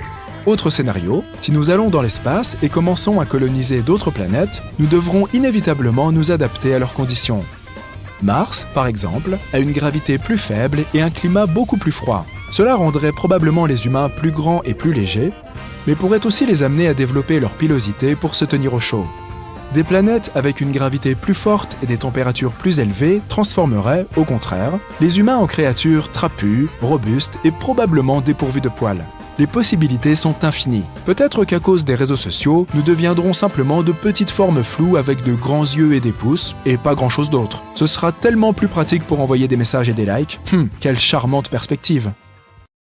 Autre scénario, si nous allons dans l'espace et commençons à coloniser d'autres planètes, nous devrons inévitablement nous adapter à leurs conditions. Mars, par exemple, a une gravité plus faible et un climat beaucoup plus froid. Cela rendrait probablement les humains plus grands et plus légers, mais pourrait aussi les amener à développer leur pilosité pour se tenir au chaud. Des planètes avec une gravité plus forte et des températures plus élevées transformeraient, au contraire, les humains en créatures trapues, robustes et probablement dépourvues de poils. Les possibilités sont infinies. Peut-être qu'à cause des réseaux sociaux, nous deviendrons simplement de petites formes floues avec de grands yeux et des pouces, et pas grand-chose d'autre. Ce sera tellement plus pratique pour envoyer des messages et des likes. Quelle charmante perspective!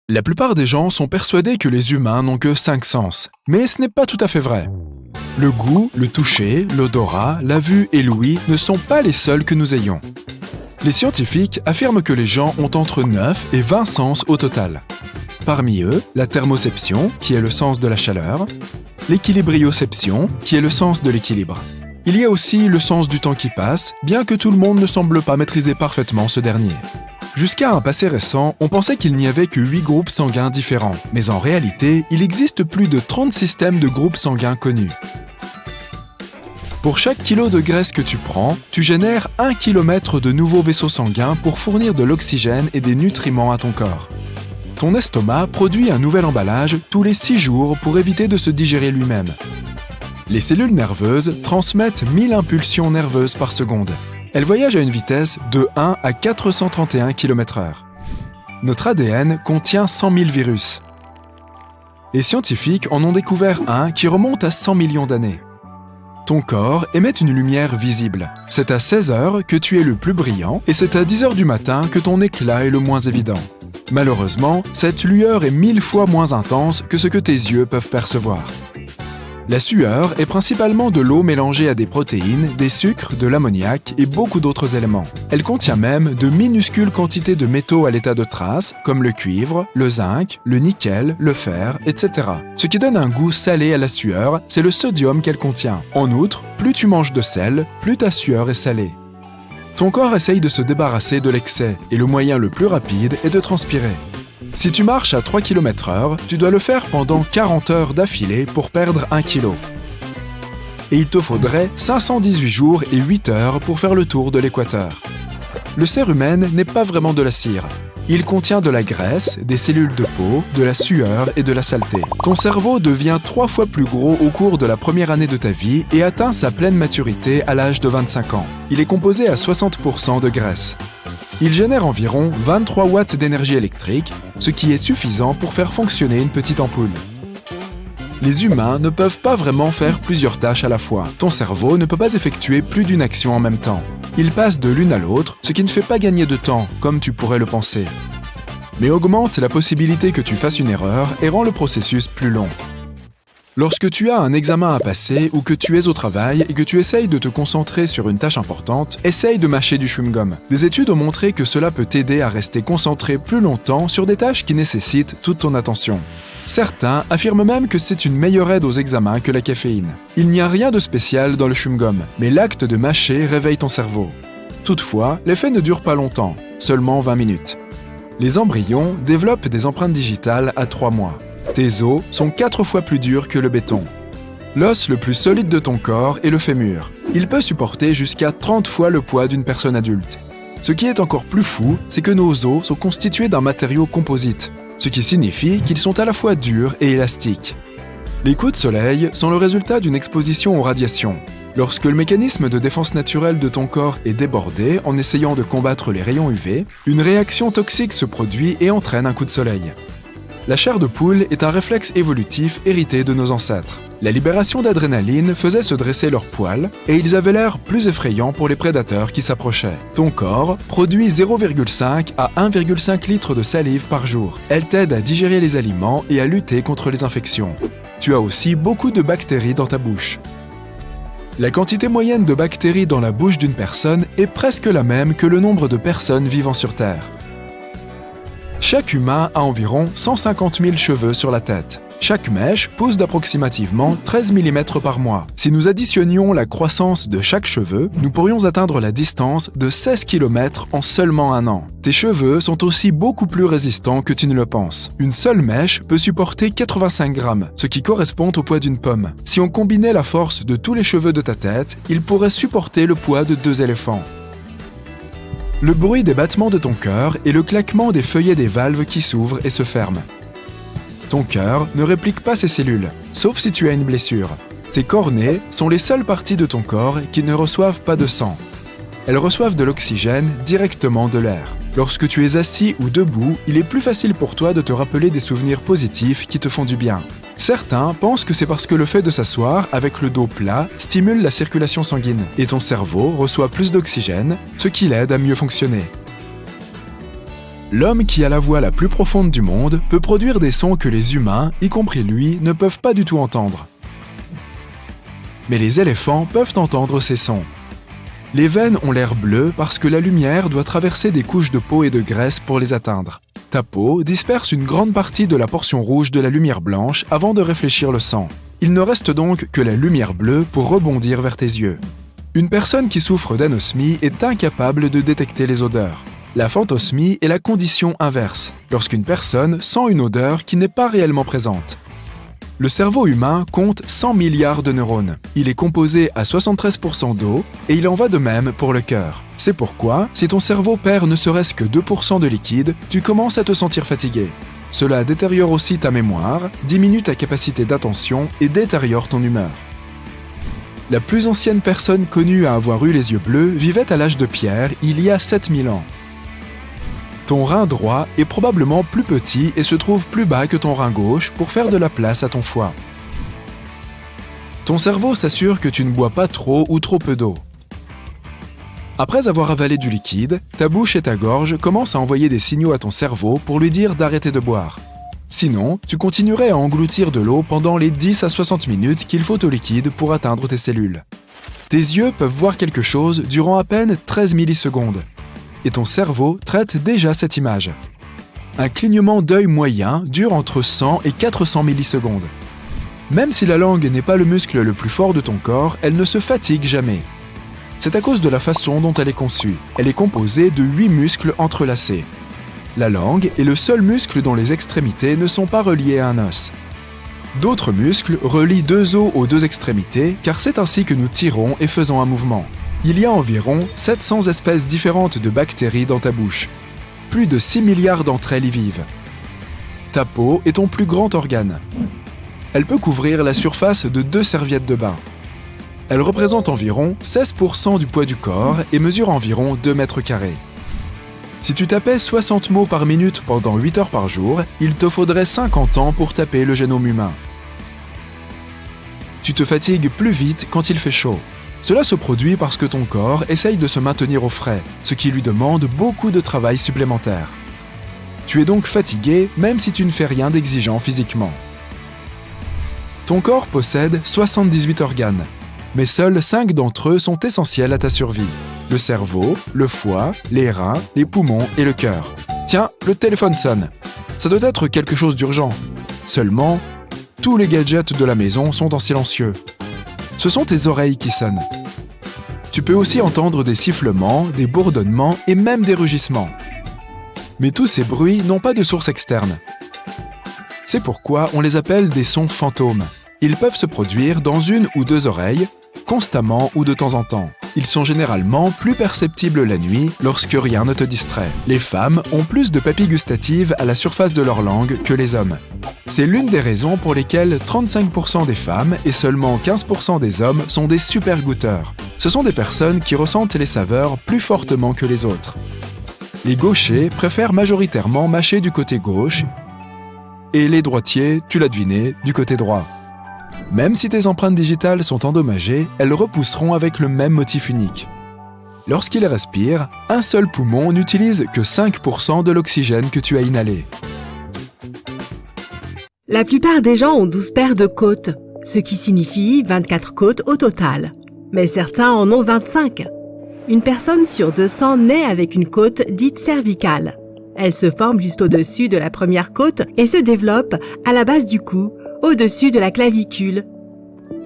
La plupart des gens sont persuadés que les humains n'ont que 5 sens. Mais ce n'est pas tout à fait vrai. Le goût, le toucher, l'odorat, la vue et l'ouïe ne sont pas les seuls que nous ayons. Les scientifiques affirment que les gens ont entre 9 et 20 sens au total. Parmi eux, la thermoception, qui est le sens de la chaleur, l'équilibrioception, qui est le sens de l'équilibre. Il y a aussi le sens du temps qui passe, bien que tout le monde ne semble pas maîtriser parfaitement ce dernier. Jusqu'à un passé récent, on pensait qu'il n'y avait que 8 groupes sanguins différents, mais en réalité, il existe plus de 30 systèmes de groupes sanguins connus. Pour chaque kilo de graisse que tu prends, tu génères 1 km de nouveaux vaisseaux sanguins pour fournir de l'oxygène et des nutriments à ton corps. Ton estomac produit un nouvel emballage tous les 6 jours pour éviter de se digérer lui-même. Les cellules nerveuses transmettent 1000 impulsions nerveuses par seconde. Elles voyagent à une vitesse de 1 à 431 km/h. Notre ADN contient 100 000 virus. Les scientifiques en ont découvert un qui remonte à 100 millions d'années. Ton corps émet une lumière visible. C'est à 16 heures que tu es le plus brillant et c'est à 10 heures du matin que ton éclat est le moins évident. Malheureusement, cette lueur est 1000 fois moins intense que ce que tes yeux peuvent percevoir. La sueur est principalement de l'eau mélangée à des protéines, des sucres, de l'ammoniac et beaucoup d'autres éléments. Elle contient même de minuscules quantités de métaux à l'état de trace, comme le cuivre, le zinc, le nickel, le fer, etc. Ce qui donne un goût salé à la sueur, c'est le sodium qu'elle contient. En outre, plus tu manges de sel, plus ta sueur est salée. Ton corps essaye de se débarrasser de l'excès, et le moyen le plus rapide est de transpirer. Si tu marches à 3 km/h, tu dois le faire pendant 40 heures d'affilée pour perdre 1 kg. Et il te faudrait 518 jours et 8 heures pour faire le tour de l'équateur. Le cérumen n'est pas vraiment de la cire. Il contient de la graisse, des cellules de peau, de la sueur et de la saleté. Ton cerveau devient 3 fois plus gros au cours de la première année de ta vie et atteint sa pleine maturité à l'âge de 25 ans. Il est composé à 60% de graisse. Il génère environ 23 watts d'énergie électrique, ce qui est suffisant pour faire fonctionner une petite ampoule. Les humains ne peuvent pas vraiment faire plusieurs tâches à la fois. Ton cerveau ne peut pas effectuer plus d'une action en même temps. Il passe de l'une à l'autre, ce qui ne fait pas gagner de temps, comme tu pourrais le penser. Mais augmente la possibilité que tu fasses une erreur et rend le processus plus long. Lorsque tu as un examen à passer ou que tu es au travail et que tu essayes de te concentrer sur une tâche importante, essaye de mâcher du chewing-gum. Des études ont montré que cela peut t'aider à rester concentré plus longtemps sur des tâches qui nécessitent toute ton attention. Certains affirment même que c'est une meilleure aide aux examens que la caféine. Il n'y a rien de spécial dans le chewing-gum, mais l'acte de mâcher réveille ton cerveau. Toutefois, l'effet ne dure pas longtemps, seulement 20 minutes. Les embryons développent des empreintes digitales à 3 mois. Tes os sont 4 fois plus durs que le béton. L'os le plus solide de ton corps est le fémur. Il peut supporter jusqu'à 30 fois le poids d'une personne adulte. Ce qui est encore plus fou, c'est que nos os sont constitués d'un matériau composite, ce qui signifie qu'ils sont à la fois durs et élastiques. Les coups de soleil sont le résultat d'une exposition aux radiations. Lorsque le mécanisme de défense naturelle de ton corps est débordé en essayant de combattre les rayons UV, une réaction toxique se produit et entraîne un coup de soleil. La chair de poule est un réflexe évolutif hérité de nos ancêtres. La libération d'adrénaline faisait se dresser leurs poils et ils avaient l'air plus effrayants pour les prédateurs qui s'approchaient. Ton corps produit 0,5 à 1,5 litres de salive par jour. Elle t'aide à digérer les aliments et à lutter contre les infections. Tu as aussi beaucoup de bactéries dans ta bouche. La quantité moyenne de bactéries dans la bouche d'une personne est presque la même que le nombre de personnes vivant sur Terre. Chaque humain a environ 150 000 cheveux sur la tête. Chaque mèche pousse d'approximativement 13 mm par mois. Si nous additionnions la croissance de chaque cheveu, nous pourrions atteindre la distance de 16 km en seulement un an. Tes cheveux sont aussi beaucoup plus résistants que tu ne le penses. Une seule mèche peut supporter 85 grammes, ce qui correspond au poids d'une pomme. Si on combinait la force de tous les cheveux de ta tête, ils pourraient supporter le poids de 2 éléphants. Le bruit des battements de ton cœur est le claquement des feuillets des valves qui s'ouvrent et se ferment. Ton cœur ne réplique pas ses cellules, sauf si tu as une blessure. Tes cornées sont les seules parties de ton corps qui ne reçoivent pas de sang. Elles reçoivent de l'oxygène directement de l'air. Lorsque tu es assis ou debout, il est plus facile pour toi de te rappeler des souvenirs positifs qui te font du bien. Certains pensent que c'est parce que le fait de s'asseoir avec le dos plat stimule la circulation sanguine et ton cerveau reçoit plus d'oxygène, ce qui l'aide à mieux fonctionner. L'homme qui a la voix la plus profonde du monde peut produire des sons que les humains, y compris lui, ne peuvent pas du tout entendre. Mais les éléphants peuvent entendre ces sons. Les veines ont l'air bleu parce que la lumière doit traverser des couches de peau et de graisse pour les atteindre. Ta peau disperse une grande partie de la portion rouge de la lumière blanche avant de réfléchir le sang. Il ne reste donc que la lumière bleue pour rebondir vers tes yeux. Une personne qui souffre d'anosmie est incapable de détecter les odeurs. La phantosmie est la condition inverse, lorsqu'une personne sent une odeur qui n'est pas réellement présente. Le cerveau humain compte 100 milliards de neurones. Il est composé à 73% d'eau et il en va de même pour le cœur. C'est pourquoi, si ton cerveau perd ne serait-ce que 2% de liquide, tu commences à te sentir fatigué. Cela détériore aussi ta mémoire, diminue ta capacité d'attention et détériore ton humeur. La plus ancienne personne connue à avoir eu les yeux bleus vivait à l'âge de pierre il y a 7000 ans. Ton rein droit est probablement plus petit et se trouve plus bas que ton rein gauche pour faire de la place à ton foie. Ton cerveau s'assure que tu ne bois pas trop ou trop peu d'eau. Après avoir avalé du liquide, ta bouche et ta gorge commencent à envoyer des signaux à ton cerveau pour lui dire d'arrêter de boire. Sinon, tu continuerais à engloutir de l'eau pendant les 10 à 60 minutes qu'il faut au liquide pour atteindre tes cellules. Tes yeux peuvent voir quelque chose durant à peine 13 millisecondes. Et ton cerveau traite déjà cette image. Un clignement d'œil moyen dure entre 100 et 400 millisecondes. Même si la langue n'est pas le muscle le plus fort de ton corps, elle ne se fatigue jamais. C'est à cause de la façon dont elle est conçue. Elle est composée de 8 muscles entrelacés. La langue est le seul muscle dont les extrémités ne sont pas reliées à un os. D'autres muscles relient 2 os aux 2 extrémités car c'est ainsi que nous tirons et faisons un mouvement. Il y a environ 700 espèces différentes de bactéries dans ta bouche. Plus de 6 milliards d'entre elles y vivent. Ta peau est ton plus grand organe. Elle peut couvrir la surface de 2 serviettes de bain. Elle représente environ 16% du poids du corps et mesure environ 2 mètres carrés. Si tu tapais 60 mots par minute pendant 8 heures par jour, il te faudrait 50 ans pour taper le génome humain. Tu te fatigues plus vite quand il fait chaud. Cela se produit parce que ton corps essaye de se maintenir au frais, ce qui lui demande beaucoup de travail supplémentaire. Tu es donc fatigué même si tu ne fais rien d'exigeant physiquement. Ton corps possède 78 organes, mais seuls 5 d'entre eux sont essentiels à ta survie. Le cerveau, le foie, les reins, les poumons et le cœur. Tiens, le téléphone sonne. Ça doit être quelque chose d'urgent. Seulement, tous les gadgets de la maison sont en silencieux. Ce sont tes oreilles qui sonnent. Tu peux aussi entendre des sifflements, des bourdonnements et même des rugissements. Mais tous ces bruits n'ont pas de source externe. C'est pourquoi on les appelle des sons fantômes. Ils peuvent se produire dans 1 ou 2 oreilles, constamment ou de temps en temps. Ils sont généralement plus perceptibles la nuit lorsque rien ne te distrait. Les femmes ont plus de papilles gustatives à la surface de leur langue que les hommes. C'est l'une des raisons pour lesquelles 35% des femmes et seulement 15% des hommes sont des super goûteurs. Ce sont des personnes qui ressentent les saveurs plus fortement que les autres. Les gauchers préfèrent majoritairement mâcher du côté gauche et les droitiers, tu l'as deviné, du côté droit. Même si tes empreintes digitales sont endommagées, elles repousseront avec le même motif unique. Lorsqu'ils respirent, un seul poumon n'utilise que 5% de l'oxygène que tu as inhalé. La plupart des gens ont 12 paires de côtes, ce qui signifie 24 côtes au total. Mais certains en ont 25. Une personne sur 200 naît avec une côte dite cervicale. Elle se forme juste au-dessus de la première côte et se développe à la base du cou, au-dessus de la clavicule.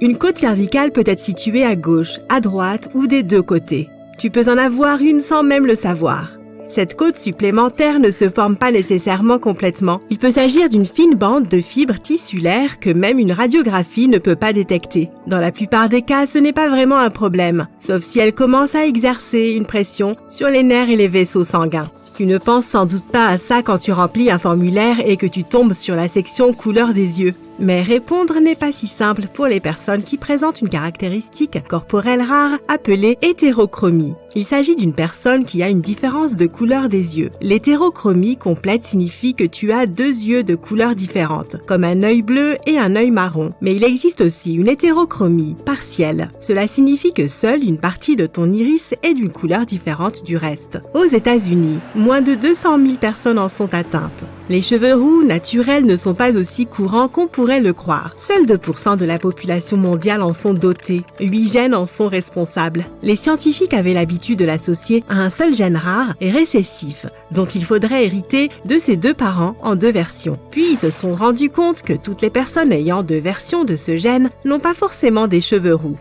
Une côte cervicale peut être située à gauche, à droite ou des deux côtés. Tu peux en avoir une sans même le savoir. Cette côte supplémentaire ne se forme pas nécessairement complètement. Il peut s'agir d'une fine bande de fibres tissulaires que même une radiographie ne peut pas détecter. Dans la plupart des cas, ce n'est pas vraiment un problème, sauf si elle commence à exercer une pression sur les nerfs et les vaisseaux sanguins. Tu ne penses sans doute pas à ça quand tu remplis un formulaire et que tu tombes sur la section couleur des yeux. Mais répondre n'est pas si simple pour les personnes qui présentent une caractéristique corporelle rare appelée hétérochromie. Il s'agit d'une personne qui a une différence de couleur des yeux. L'hétérochromie complète signifie que tu as deux yeux de couleurs différentes, comme un œil bleu et un œil marron. Mais il existe aussi une hétérochromie partielle. Cela signifie que seule une partie de ton iris est d'une couleur différente du reste. Aux États-Unis, moins de 200 000 personnes en sont atteintes. Les cheveux roux naturels ne sont pas aussi courants qu'on pourrait le croire. Seuls 2% de la population mondiale en sont dotés. 8 gènes en sont responsables. Les scientifiques avaient l'habitude de l'associer à un seul gène rare et récessif, dont il faudrait hériter de ses deux parents en deux versions. Puis ils se sont rendus compte que toutes les personnes ayant deux versions de ce gène n'ont pas forcément des cheveux roux.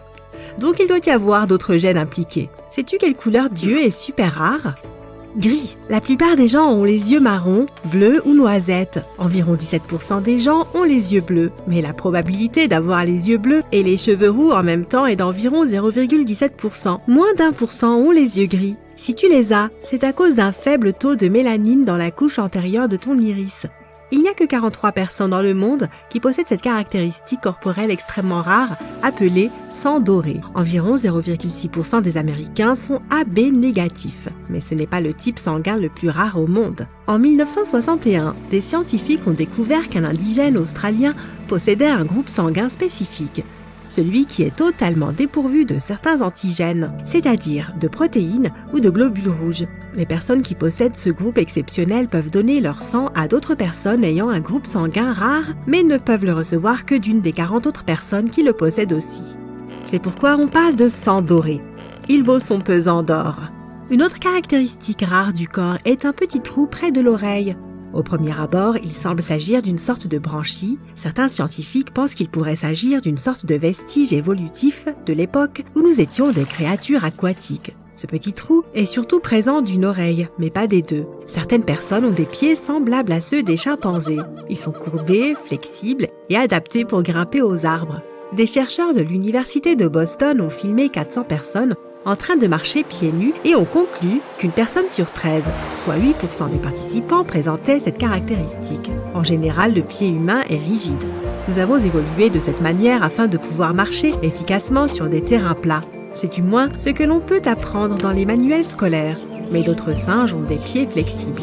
Donc il doit y avoir d'autres gènes impliqués. Sais-tu quelle couleur d'yeux est super rare ? Gris. La plupart des gens ont les yeux marrons, bleus ou noisettes. Environ 17% des gens ont les yeux bleus. Mais la probabilité d'avoir les yeux bleus et les cheveux roux en même temps est d'environ 0,17%. Moins d'1% ont les yeux gris. Si tu les as, c'est à cause d'un faible taux de mélanine dans la couche antérieure de ton iris. Il n'y a que 43 personnes dans le monde qui possèdent cette caractéristique corporelle extrêmement rare appelée sang doré. Environ 0,6% des Américains sont AB négatifs, mais ce n'est pas le type sanguin le plus rare au monde. En 1961, des scientifiques ont découvert qu'un indigène australien possédait un groupe sanguin spécifique, celui qui est totalement dépourvu de certains antigènes, c'est-à-dire de protéines ou de globules rouges. Les personnes qui possèdent ce groupe exceptionnel peuvent donner leur sang à d'autres personnes ayant un groupe sanguin rare, mais ne peuvent le recevoir que d'une des 40 autres personnes qui le possèdent aussi. C'est pourquoi on parle de sang doré. Il vaut son pesant d'or. Une autre caractéristique rare du corps est un petit trou près de l'oreille. Au premier abord, il semble s'agir d'une sorte de branchie. Certains scientifiques pensent qu'il pourrait s'agir d'une sorte de vestige évolutif de l'époque où nous étions des créatures aquatiques. Ce petit trou est surtout présent d'une oreille, mais pas des deux. Certaines personnes ont des pieds semblables à ceux des chimpanzés. Ils sont courbés, flexibles et adaptés pour grimper aux arbres. Des chercheurs de l'université de Boston ont filmé 400 personnes en train de marcher pieds nus et ont conclu qu'une personne sur 13, soit 8% des participants, présentait cette caractéristique. En général, le pied humain est rigide. Nous avons évolué de cette manière afin de pouvoir marcher efficacement sur des terrains plats. C'est du moins ce que l'on peut apprendre dans les manuels scolaires. Mais d'autres singes ont des pieds flexibles.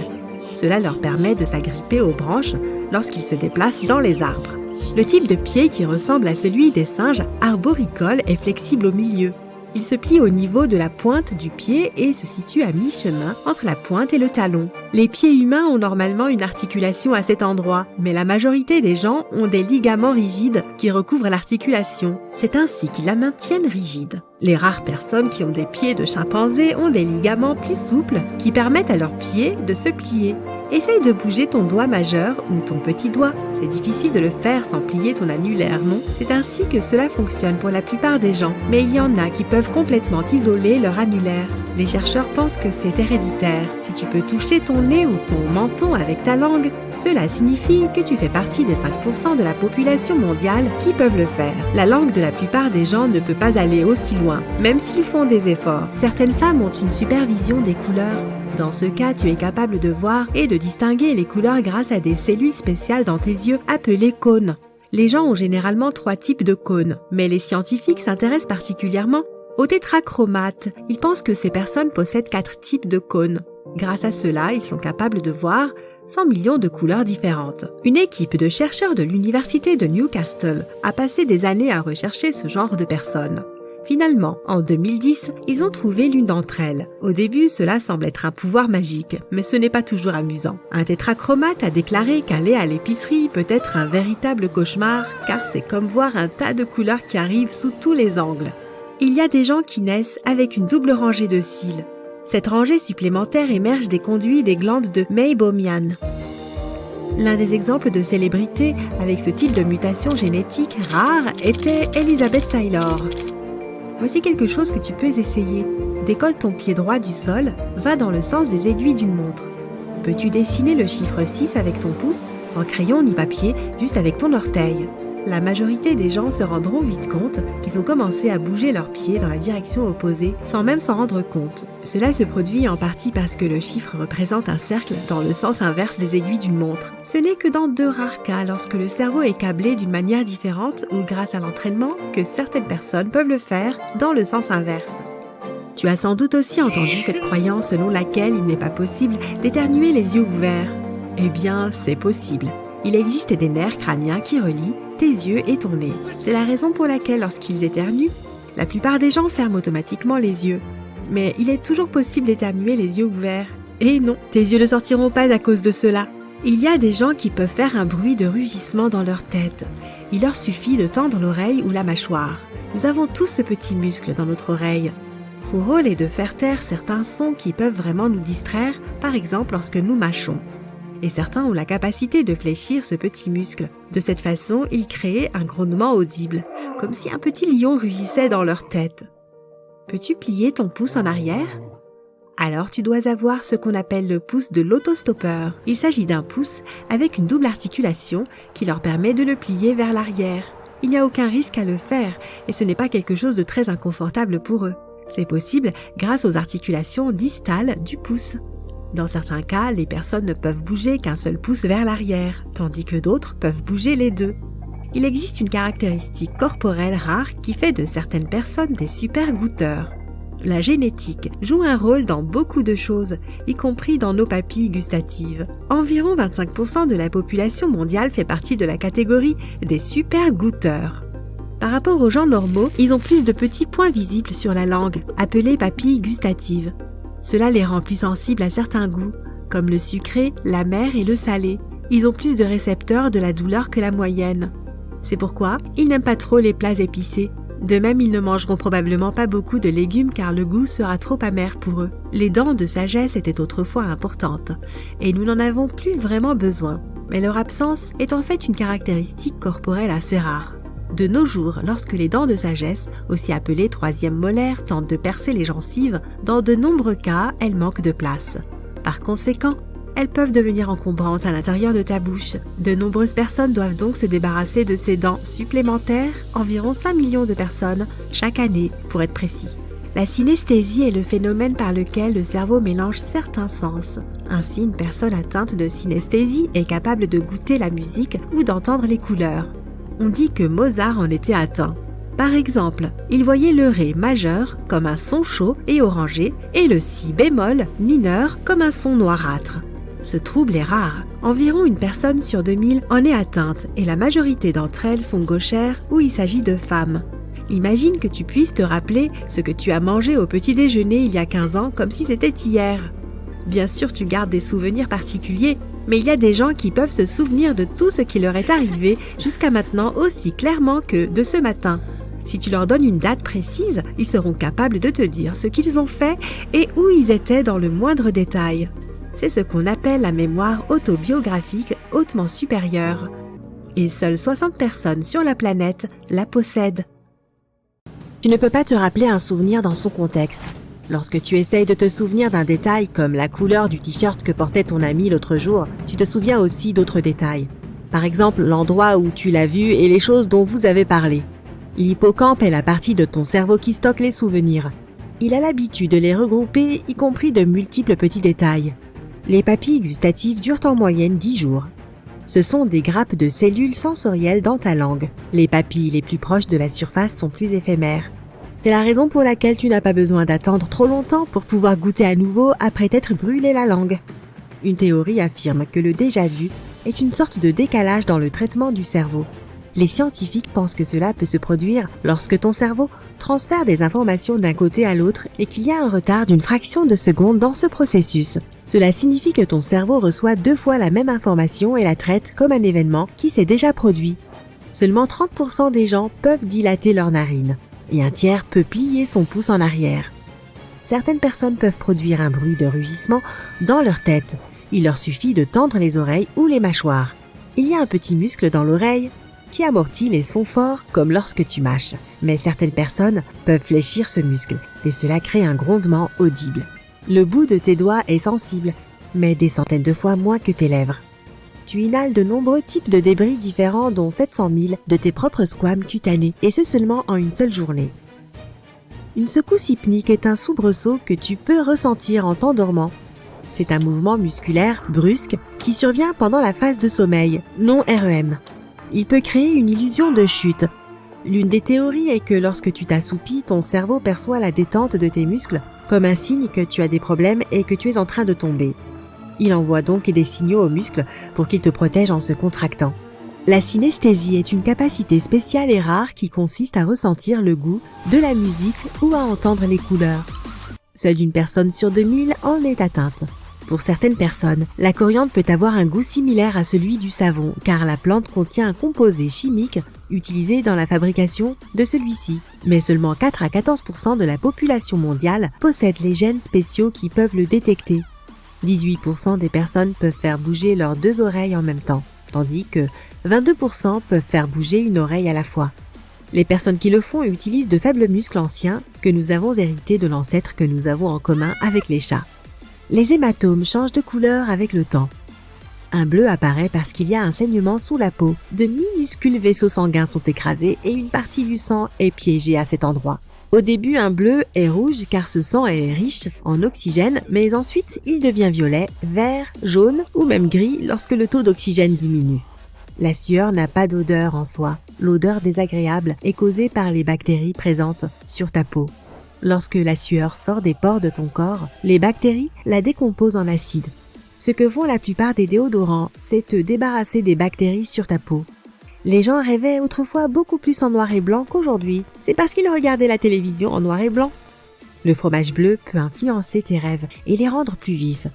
Cela leur permet de s'agripper aux branches lorsqu'ils se déplacent dans les arbres. Le type de pied qui ressemble à celui des singes arboricoles est flexible au milieu. Il se plie au niveau de la pointe du pied et se situe à mi-chemin entre la pointe et le talon. Les pieds humains ont normalement une articulation à cet endroit, mais la majorité des gens ont des ligaments rigides qui recouvrent l'articulation. C'est ainsi qu'ils la maintiennent rigide. Les rares personnes qui ont des pieds de chimpanzé ont des ligaments plus souples qui permettent à leurs pieds de se plier. Essaye de bouger ton doigt majeur ou ton petit doigt. C'est difficile de le faire sans plier ton annulaire, non? C'est ainsi que cela fonctionne pour la plupart des gens, mais il y en a qui peuvent complètement isoler leur annulaire. Les chercheurs pensent que c'est héréditaire. Si tu peux toucher ton nez ou ton menton avec ta langue, cela signifie que tu fais partie des 5% de la population mondiale qui peuvent le faire. La langue de la plupart des gens ne peut pas aller aussi loin, même s'ils font des efforts. Certaines femmes ont une supervision des couleurs. Dans ce cas, tu es capable de voir et de distinguer les couleurs grâce à des cellules spéciales dans tes yeux appelées cônes. Les gens ont généralement 3 types de cônes, mais les scientifiques s'intéressent particulièrement aux tétrachromates. Ils pensent que ces personnes possèdent 4 types de cônes. Grâce à cela, ils sont capables de voir 100 millions de couleurs différentes. Une équipe de chercheurs de l'université de Newcastle a passé des années à rechercher ce genre de personnes. Finalement, en 2010, ils ont trouvé l'une d'entre elles. Au début, cela semble être un pouvoir magique, mais ce n'est pas toujours amusant. Un tétrachromate a déclaré qu'aller à l'épicerie peut être un véritable cauchemar, car c'est comme voir un tas de couleurs qui arrivent sous tous les angles. Il y a des gens qui naissent avec une double rangée de cils. Cette rangée supplémentaire émerge des conduits des glandes de Meibomian. L'un des exemples de célébrités avec ce type de mutation génétique rare était Elizabeth Taylor. Voici quelque chose que tu peux essayer. Décolle ton pied droit du sol, va dans le sens des aiguilles d'une montre. Peux-tu dessiner le chiffre 6 avec ton pouce, sans crayon ni papier, juste avec ton orteil? La majorité des gens se rendront vite compte qu'ils ont commencé à bouger leurs pieds dans la direction opposée sans même s'en rendre compte. Cela se produit en partie parce que le chiffre représente un cercle dans le sens inverse des aiguilles d'une montre. Ce n'est que dans 2 rares cas lorsque le cerveau est câblé d'une manière différente ou grâce à l'entraînement que certaines personnes peuvent le faire dans le sens inverse. Tu as sans doute aussi entendu cette croyance selon laquelle il n'est pas possible d'éternuer les yeux ouverts. Eh bien, c'est possible. Il existe des nerfs crâniens qui relient tes yeux et ton nez. C'est la raison pour laquelle lorsqu'ils éternuent, la plupart des gens ferment automatiquement les yeux. Mais il est toujours possible d'éternuer les yeux ouverts. Et non, tes yeux ne sortiront pas à cause de cela. Il y a des gens qui peuvent faire un bruit de rugissement dans leur tête. Il leur suffit de tendre l'oreille ou la mâchoire. Nous avons tous ce petit muscle dans notre oreille. Son rôle est de faire taire certains sons qui peuvent vraiment nous distraire, par exemple lorsque nous mâchons. Et certains ont la capacité de fléchir ce petit muscle. De cette façon, ils créent un grognement audible, comme si un petit lion rugissait dans leur tête. Peux-tu plier ton pouce en arrière? Alors tu dois avoir ce qu'on appelle le pouce de l'autostoppeur. Il s'agit d'un pouce avec une double articulation qui leur permet de le plier vers l'arrière. Il n'y a aucun risque à le faire et ce n'est pas quelque chose de très inconfortable pour eux. C'est possible grâce aux articulations distales du pouce. Dans certains cas, les personnes ne peuvent bouger qu'un seul pouce vers l'arrière, tandis que d'autres peuvent bouger les deux. Il existe une caractéristique corporelle rare qui fait de certaines personnes des super goûteurs. La génétique joue un rôle dans beaucoup de choses, y compris dans nos papilles gustatives. Environ 25% de la population mondiale fait partie de la catégorie des super goûteurs. Par rapport aux gens normaux, ils ont plus de petits points visibles sur la langue, appelés papilles gustatives. Cela les rend plus sensibles à certains goûts, comme le sucré, l'amer et le salé. Ils ont plus de récepteurs de la douleur que la moyenne. C'est pourquoi ils n'aiment pas trop les plats épicés. De même, ils ne mangeront probablement pas beaucoup de légumes car le goût sera trop amer pour eux. Les dents de sagesse étaient autrefois importantes, et nous n'en avons plus vraiment besoin. Mais leur absence est en fait une caractéristique corporelle assez rare. De nos jours, lorsque les dents de sagesse, aussi appelées troisième molaire, tentent de percer les gencives, dans de nombreux cas, elles manquent de place. Par conséquent, elles peuvent devenir encombrantes à l'intérieur de ta bouche. De nombreuses personnes doivent donc se débarrasser de ces dents supplémentaires, environ 5 millions de personnes chaque année, pour être précis. La synesthésie est le phénomène par lequel le cerveau mélange certains sens. Ainsi, une personne atteinte de synesthésie est capable de goûter la musique ou d'entendre les couleurs. On dit que Mozart en était atteint. Par exemple, il voyait le Ré majeur comme un son chaud et orangé et le Si bémol mineur comme un son noirâtre. Ce trouble est rare. Environ une personne sur 2000 en est atteinte et la majorité d'entre elles sont gauchères ou il s'agit de femmes. Imagine que tu puisses te rappeler ce que tu as mangé au petit déjeuner il y a 15 ans comme si c'était hier. Bien sûr, tu gardes des souvenirs particuliers, mais il y a des gens qui peuvent se souvenir de tout ce qui leur est arrivé jusqu'à maintenant aussi clairement que de ce matin. Si tu leur donnes une date précise, ils seront capables de te dire ce qu'ils ont fait et où ils étaient dans le moindre détail. C'est ce qu'on appelle la mémoire autobiographique hautement supérieure. Et seules 60 personnes sur la planète la possèdent. Tu ne peux pas te rappeler un souvenir dans son contexte. Lorsque tu essayes de te souvenir d'un détail comme la couleur du t-shirt que portait ton ami l'autre jour, tu te souviens aussi d'autres détails. Par exemple, l'endroit où tu l'as vu et les choses dont vous avez parlé. L'hippocampe est la partie de ton cerveau qui stocke les souvenirs. Il a l'habitude de les regrouper, y compris de multiples petits détails. Les papilles gustatives durent en moyenne 10 jours. Ce sont des grappes de cellules sensorielles dans ta langue. Les papilles les plus proches de la surface sont plus éphémères. C'est la raison pour laquelle tu n'as pas besoin d'attendre trop longtemps pour pouvoir goûter à nouveau après t'être brûlé la langue. Une théorie affirme que le déjà-vu est une sorte de décalage dans le traitement du cerveau. Les scientifiques pensent que cela peut se produire lorsque ton cerveau transfère des informations d'un côté à l'autre et qu'il y a un retard d'une fraction de seconde dans ce processus. Cela signifie que ton cerveau reçoit 2 fois la même information et la traite comme un événement qui s'est déjà produit. Seulement 30% des gens peuvent dilater leurs narines. Et un tiers peut plier son pouce en arrière. Certaines personnes peuvent produire un bruit de rugissement dans leur tête, Il leur suffit de tendre les oreilles ou les mâchoires. Il y a un petit muscle dans l'oreille qui amortit les sons forts comme lorsque tu mâches. Mais certaines personnes peuvent fléchir ce muscle et cela crée un grondement audible. Le bout de tes doigts est sensible, mais des centaines de fois moins que tes lèvres. Tu inhales de nombreux types de débris différents dont 700 000 de tes propres squames cutanés et ce seulement en une seule journée. Une secousse hypnique est un soubresaut que tu peux ressentir en t'endormant. C'est un mouvement musculaire brusque qui survient pendant la phase de sommeil, non REM. Il peut créer une illusion de chute. L'une des théories est que lorsque tu t'assoupis, ton cerveau perçoit la détente de tes muscles comme un signe que tu as des problèmes et que tu es en train de tomber. Il envoie donc des signaux aux muscles pour qu'ils te protègent en se contractant. La synesthésie est une capacité spéciale et rare qui consiste à ressentir le goût de la musique ou à entendre les couleurs. Seule une personne sur 2000 en est atteinte. Pour certaines personnes, la coriandre peut avoir un goût similaire à celui du savon car la plante contient un composé chimique utilisé dans la fabrication de celui-ci. Mais seulement 4 à 14% de la population mondiale possède les gènes spéciaux qui peuvent le détecter. 18% des personnes peuvent faire bouger leurs deux oreilles en même temps, tandis que 22% peuvent faire bouger une oreille à la fois. Les personnes qui le font utilisent de faibles muscles anciens que nous avons hérités de l'ancêtre que nous avons en commun avec les chats. Les hématomes changent de couleur avec le temps. Un bleu apparaît parce qu'il y a un saignement sous la peau. De minuscules vaisseaux sanguins sont écrasés et une partie du sang est piégée à cet endroit. Au début, un bleu est rouge car ce sang est riche en oxygène, mais ensuite il devient violet, vert, jaune ou même gris lorsque le taux d'oxygène diminue. La sueur n'a pas d'odeur en soi. L'odeur désagréable est causée par les bactéries présentes sur ta peau. Lorsque la sueur sort des pores de ton corps, les bactéries la décomposent en acide. Ce que font la plupart des déodorants, c'est te débarrasser des bactéries sur ta peau. Les gens rêvaient autrefois beaucoup plus en noir et blanc qu'aujourd'hui. C'est parce qu'ils regardaient la télévision en noir et blanc. Le fromage bleu peut influencer tes rêves et les rendre plus vifs.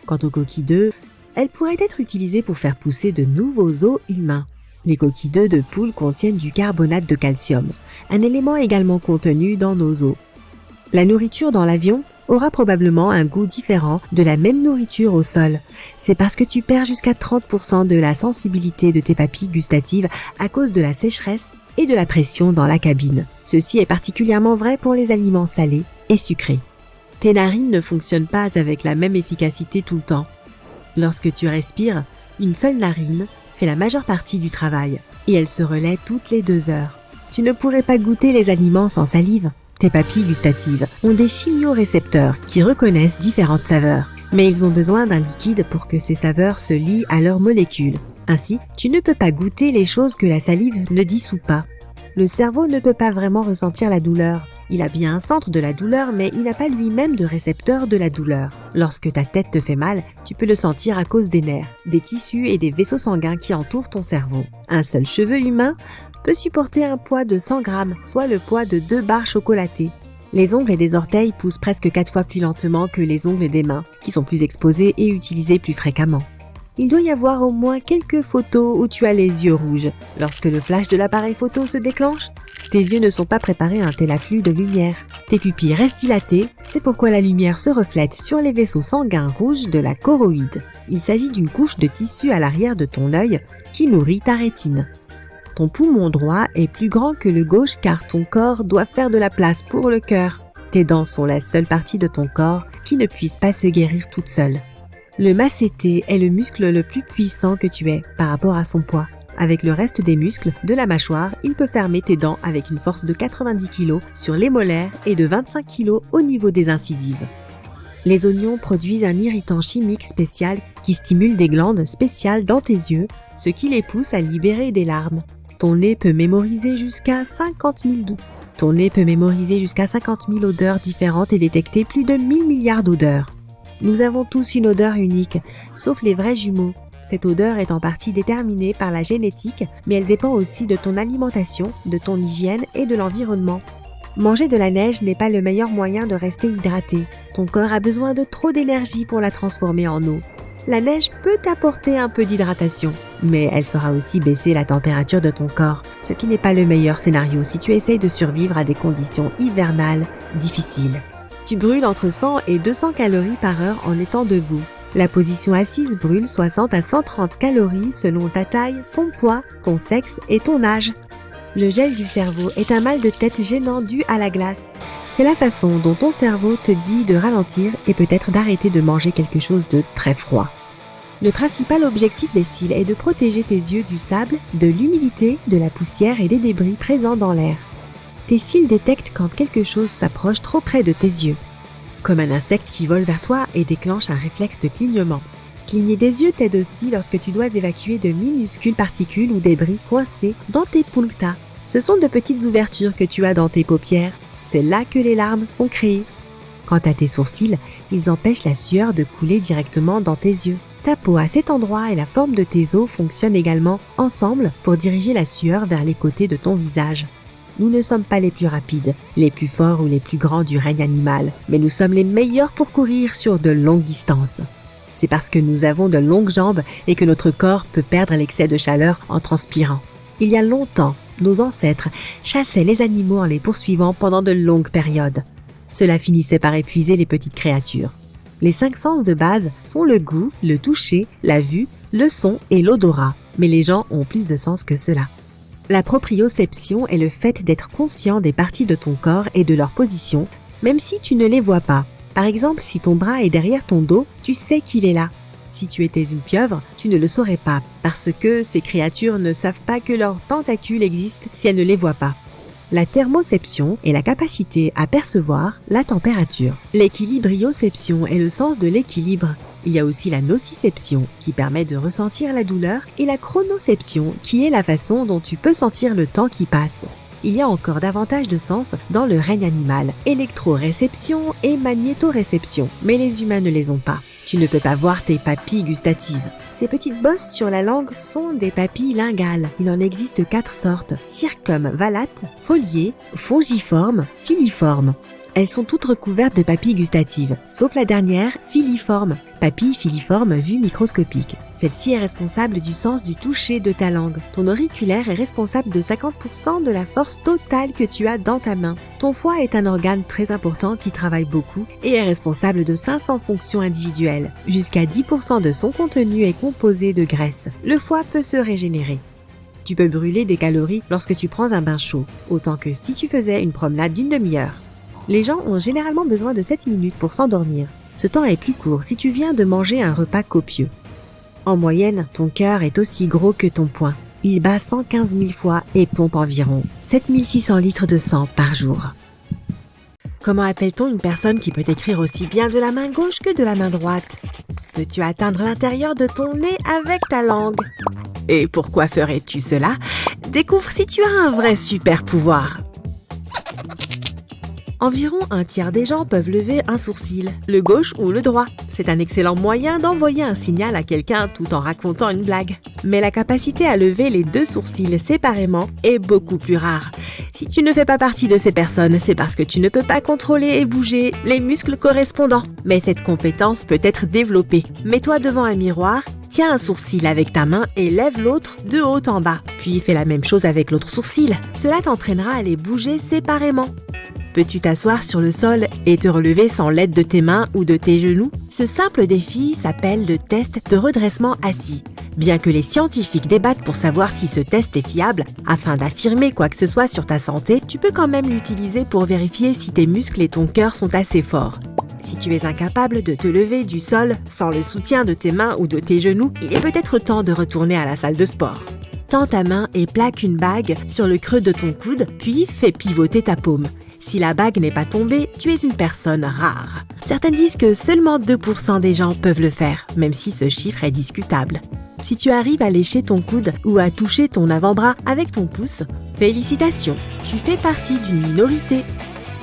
Quant aux coquilles d'œufs, elles pourraient être utilisées pour faire pousser de nouveaux os humains. Les coquilles d'œufs de poule contiennent du carbonate de calcium, un élément également contenu dans nos os. La nourriture dans l'avion aura probablement un goût différent de la même nourriture au sol. C'est parce que tu perds jusqu'à 30% de la sensibilité de tes papilles gustatives à cause de la sécheresse et de la pression dans la cabine. Ceci est particulièrement vrai pour les aliments salés et sucrés. Tes narines ne fonctionnent pas avec la même efficacité tout le temps. Lorsque tu respires, une seule narine fait la majeure partie du travail et elle se relaie toutes les 2 heures. Tu ne pourrais pas goûter les aliments sans salive. Tes papilles gustatives ont des chimiorécepteurs qui reconnaissent différentes saveurs, mais ils ont besoin d'un liquide pour que ces saveurs se lient à leurs molécules. Ainsi, tu ne peux pas goûter les choses que la salive ne dissout pas. Le cerveau ne peut pas vraiment ressentir la douleur. Il a bien un centre de la douleur, mais il n'a pas lui-même de récepteur de la douleur. Lorsque ta tête te fait mal, tu peux le sentir à cause des nerfs, des tissus et des vaisseaux sanguins qui entourent ton cerveau. Un seul cheveu humain peut supporter un poids de 100 grammes, soit le poids de 2 barres chocolatées. Les ongles des orteils poussent presque 4 fois plus lentement que les ongles des mains, qui sont plus exposés et utilisés plus fréquemment. Il doit y avoir au moins quelques photos où tu as les yeux rouges. Lorsque le flash de l'appareil photo se déclenche, tes yeux ne sont pas préparés à un tel afflux de lumière. Tes pupilles restent dilatées, c'est pourquoi la lumière se reflète sur les vaisseaux sanguins rouges de la choroïde. Il s'agit d'une couche de tissu à l'arrière de ton œil qui nourrit ta rétine. Ton poumon droit est plus grand que le gauche car ton corps doit faire de la place pour le cœur. Tes dents sont la seule partie de ton corps qui ne puisse pas se guérir toute seule. Le masséter est le muscle le plus puissant que tu aies par rapport à son poids. Avec le reste des muscles de la mâchoire, il peut fermer tes dents avec une force de 90 kg sur les molaires et de 25 kg au niveau des incisives. Les oignons produisent un irritant chimique spécial qui stimule des glandes spéciales dans tes yeux, ce qui les pousse à libérer des larmes. Ton nez peut mémoriser jusqu'à 50 000 odeurs différentes et détecter plus de 1000 milliards d'odeurs. Nous avons tous une odeur unique, sauf les vrais jumeaux. Cette odeur est en partie déterminée par la génétique, mais elle dépend aussi de ton alimentation, de ton hygiène et de l'environnement. Manger de la neige n'est pas le meilleur moyen de rester hydraté. Ton corps a besoin de trop d'énergie pour la transformer en eau. La neige peut t'apporter un peu d'hydratation, mais elle fera aussi baisser la température de ton corps, ce qui n'est pas le meilleur scénario si tu essayes de survivre à des conditions hivernales difficiles. Tu brûles entre 100 et 200 calories par heure en étant debout. La position assise brûle 60 à 130 calories selon ta taille, ton poids, ton sexe et ton âge. Le gel du cerveau est un mal de tête gênant dû à la glace. C'est la façon dont ton cerveau te dit de ralentir et peut-être d'arrêter de manger quelque chose de très froid. Le principal objectif des cils est de protéger tes yeux du sable, de l'humidité, de la poussière et des débris présents dans l'air. Tes cils détectent quand quelque chose s'approche trop près de tes yeux, comme un insecte qui vole vers toi et déclenche un réflexe de clignement. Cligner des yeux t'aide aussi lorsque tu dois évacuer de minuscules particules ou débris coincés dans tes puncta. Ce sont de petites ouvertures que tu as dans tes paupières. C'est là que les larmes sont créées. Quant à tes sourcils, ils empêchent la sueur de couler directement dans tes yeux. Ta peau à cet endroit et la forme de tes os fonctionnent également ensemble pour diriger la sueur vers les côtés de ton visage. Nous ne sommes pas les plus rapides, les plus forts ou les plus grands du règne animal, mais nous sommes les meilleurs pour courir sur de longues distances. C'est parce que nous avons de longues jambes et que notre corps peut perdre l'excès de chaleur en transpirant. Il y a longtemps, nos ancêtres chassaient les animaux en les poursuivant pendant de longues périodes. Cela finissait par épuiser les petites créatures. Les 5 sens de base sont le goût, le toucher, la vue, le son et l'odorat, mais les gens ont plus de sens que cela. La proprioception est le fait d'être conscient des parties de ton corps et de leur position, même si tu ne les vois pas. Par exemple, si ton bras est derrière ton dos, tu sais qu'il est là. Si tu étais une pieuvre, tu ne le saurais pas, parce que ces créatures ne savent pas que leurs tentacules existent si elles ne les voient pas. La thermoception est la capacité à percevoir la température. L'équilibrioception est le sens de l'équilibre. Il y a aussi la nociception qui permet de ressentir la douleur et la chronoception qui est la façon dont tu peux sentir le temps qui passe. Il y a encore davantage de sens dans le règne animal, électroréception et magnétoréception, mais les humains ne les ont pas. Tu ne peux pas voir tes papilles gustatives. Ces petites bosses sur la langue sont des papilles linguales. Il en existe 4 sortes, circumvallate, foliée, fongiforme, filiforme. Elles sont toutes recouvertes de papilles gustatives, sauf la dernière, filiforme, papille filiforme vue microscopique. Celle-ci est responsable du sens du toucher de ta langue. Ton auriculaire est responsable de 50% de la force totale que tu as dans ta main. Ton foie est un organe très important qui travaille beaucoup et est responsable de 500 fonctions individuelles. Jusqu'à 10% de son contenu est composé de graisse. Le foie peut se régénérer. Tu peux brûler des calories lorsque tu prends un bain chaud, autant que si tu faisais une promenade d'une demi-heure. Les gens ont généralement besoin de 7 minutes pour s'endormir. Ce temps est plus court si tu viens de manger un repas copieux. En moyenne, ton cœur est aussi gros que ton poing. Il bat 115 000 fois et pompe environ 7 600 litres de sang par jour. Comment appelle-t-on une personne qui peut écrire aussi bien de la main gauche que de la main droite? Peux-tu atteindre l'intérieur de ton nez avec ta langue? Et pourquoi ferais-tu cela? Découvre si tu as un vrai super pouvoir. Environ un tiers des gens peuvent lever un sourcil, le gauche ou le droit. C'est un excellent moyen d'envoyer un signal à quelqu'un tout en racontant une blague. Mais la capacité à lever les 2 sourcils séparément est beaucoup plus rare. Si tu ne fais pas partie de ces personnes, c'est parce que tu ne peux pas contrôler et bouger les muscles correspondants. Mais cette compétence peut être développée. Mets-toi devant un miroir, tiens un sourcil avec ta main et lève l'autre de haut en bas. Puis fais la même chose avec l'autre sourcil. Cela t'entraînera à les bouger séparément. Peux-tu t'asseoir sur le sol et te relever sans l'aide de tes mains ou de tes genoux? Ce simple défi s'appelle le test de redressement assis. Bien que les scientifiques débattent pour savoir si ce test est fiable, afin d'affirmer quoi que ce soit sur ta santé, tu peux quand même l'utiliser pour vérifier si tes muscles et ton cœur sont assez forts. Si tu es incapable de te lever du sol sans le soutien de tes mains ou de tes genoux, il est peut-être temps de retourner à la salle de sport. Tends ta main et plaque une bague sur le creux de ton coude, puis fais pivoter ta paume. Si la bague n'est pas tombée, tu es une personne rare. Certains disent que seulement 2% des gens peuvent le faire, même si ce chiffre est discutable. Si tu arrives à lécher ton coude ou à toucher ton avant-bras avec ton pouce, félicitations, tu fais partie d'une minorité.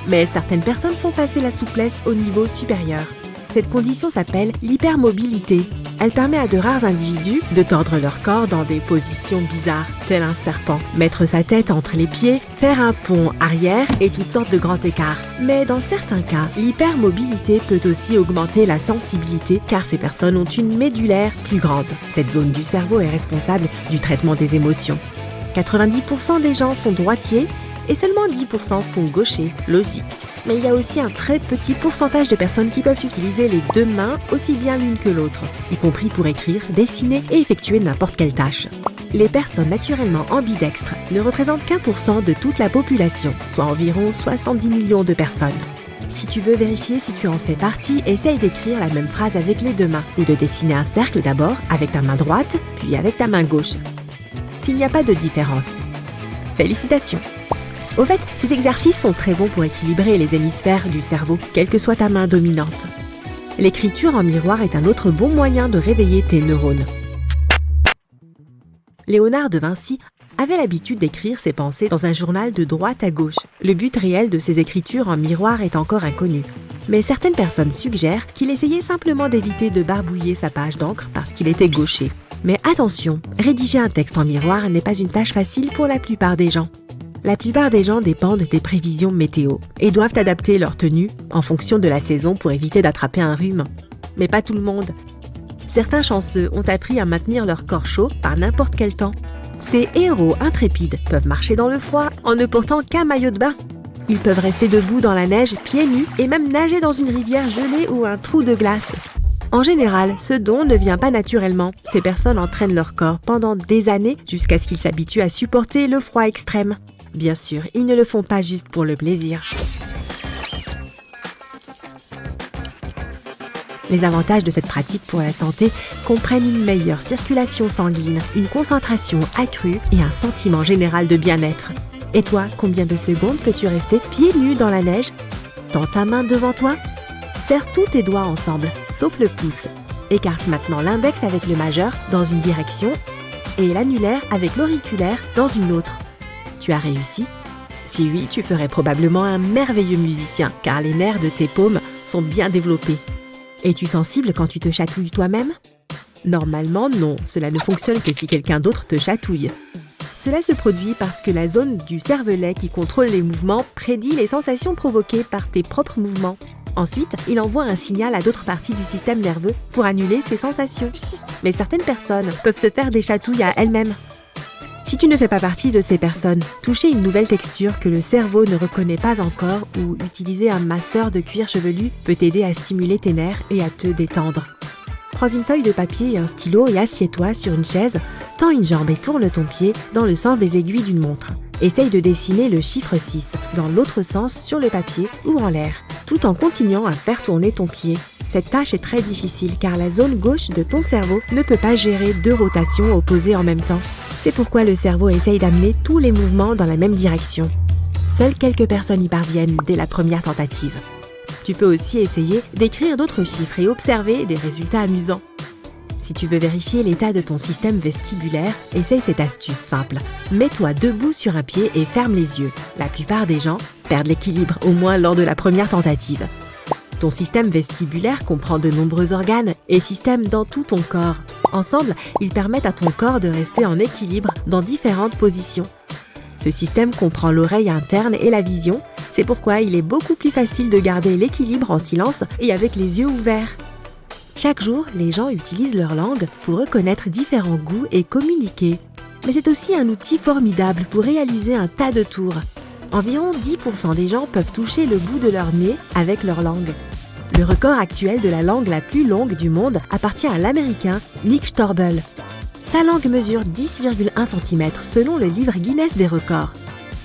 Mais certaines personnes font passer la souplesse au niveau supérieur. Cette condition s'appelle l'hypermobilité. Elle permet à de rares individus de tordre leur corps dans des positions bizarres, tel un serpent, mettre sa tête entre les pieds, faire un pont arrière et toutes sortes de grands écarts. Mais dans certains cas, l'hypermobilité peut aussi augmenter la sensibilité car ces personnes ont une médullaire plus grande. Cette zone du cerveau est responsable du traitement des émotions. 90% des gens sont droitiers et seulement 10% sont gauchers. Logique. Mais il y a aussi un très petit pourcentage de personnes qui peuvent utiliser les deux mains aussi bien l'une que l'autre, y compris pour écrire, dessiner et effectuer n'importe quelle tâche. Les personnes naturellement ambidextres ne représentent qu'1% de toute la population, soit environ 70 millions de personnes. Si tu veux vérifier si tu en fais partie, essaye d'écrire la même phrase avec les deux mains, ou de dessiner un cercle d'abord avec ta main droite, puis avec ta main gauche. S'il n'y a pas de différence, félicitations! Au fait, ces exercices sont très bons pour équilibrer les hémisphères du cerveau, quelle que soit ta main dominante. L'écriture en miroir est un autre bon moyen de réveiller tes neurones. Léonard de Vinci avait l'habitude d'écrire ses pensées dans un journal de droite à gauche. Le but réel de ces écritures en miroir est encore inconnu. Mais certaines personnes suggèrent qu'il essayait simplement d'éviter de barbouiller sa page d'encre parce qu'il était gaucher. Mais attention, rédiger un texte en miroir n'est pas une tâche facile pour la plupart des gens. La plupart des gens dépendent des prévisions météo et doivent adapter leur tenue en fonction de la saison pour éviter d'attraper un rhume. Mais pas tout le monde. Certains chanceux ont appris à maintenir leur corps chaud par n'importe quel temps. Ces héros intrépides peuvent marcher dans le froid en ne portant qu'un maillot de bain. Ils peuvent rester debout dans la neige, pieds nus, et même nager dans une rivière gelée ou un trou de glace. En général, ce don ne vient pas naturellement. Ces personnes entraînent leur corps pendant des années jusqu'à ce qu'ils s'habituent à supporter le froid extrême. Bien sûr, ils ne le font pas juste pour le plaisir. Les avantages de cette pratique pour la santé comprennent une meilleure circulation sanguine, une concentration accrue et un sentiment général de bien-être. Et toi, combien de secondes peux-tu rester pieds nus dans la neige? Tends ta main devant toi. Serre tous tes doigts ensemble, sauf le pouce. Écarte maintenant l'index avec le majeur dans une direction et l'annulaire avec l'auriculaire dans une autre. Tu as réussi? Si oui, tu ferais probablement un merveilleux musicien, car les nerfs de tes paumes sont bien développés. Es-tu sensible quand tu te chatouilles toi-même? Normalement, non. Cela ne fonctionne que si quelqu'un d'autre te chatouille. Cela se produit parce que la zone du cervelet qui contrôle les mouvements prédit les sensations provoquées par tes propres mouvements. Ensuite, il envoie un signal à d'autres parties du système nerveux pour annuler ces sensations. Mais certaines personnes peuvent se faire des chatouilles à elles-mêmes. Si tu ne fais pas partie de ces personnes, toucher une nouvelle texture que le cerveau ne reconnaît pas encore ou utiliser un masseur de cuir chevelu peut t'aider à stimuler tes nerfs et à te détendre. Prends une feuille de papier et un stylo et assieds-toi sur une chaise, tends une jambe et tourne ton pied dans le sens des aiguilles d'une montre. Essaye de dessiner le chiffre 6 dans l'autre sens sur le papier ou en l'air, tout en continuant à faire tourner ton pied. Cette tâche est très difficile car la zone gauche de ton cerveau ne peut pas gérer deux rotations opposées en même temps. C'est pourquoi le cerveau essaye d'amener tous les mouvements dans la même direction. Seules quelques personnes y parviennent dès la première tentative. Tu peux aussi essayer d'écrire d'autres chiffres et observer des résultats amusants. Si tu veux vérifier l'état de ton système vestibulaire, essaye cette astuce simple. Mets-toi debout sur un pied et ferme les yeux. La plupart des gens perdent l'équilibre, au moins lors de la première tentative. Ton système vestibulaire comprend de nombreux organes et systèmes dans tout ton corps. Ensemble, ils permettent à ton corps de rester en équilibre dans différentes positions. Ce système comprend l'oreille interne et la vision. C'est pourquoi il est beaucoup plus facile de garder l'équilibre en silence et avec les yeux ouverts. Chaque jour, les gens utilisent leur langue pour reconnaître différents goûts et communiquer. Mais c'est aussi un outil formidable pour réaliser un tas de tours. Environ 10% des gens peuvent toucher le bout de leur nez avec leur langue. Le record actuel de la langue la plus longue du monde appartient à l'Américain Nick Storble. Sa langue mesure 10,1 cm selon le livre Guinness des records.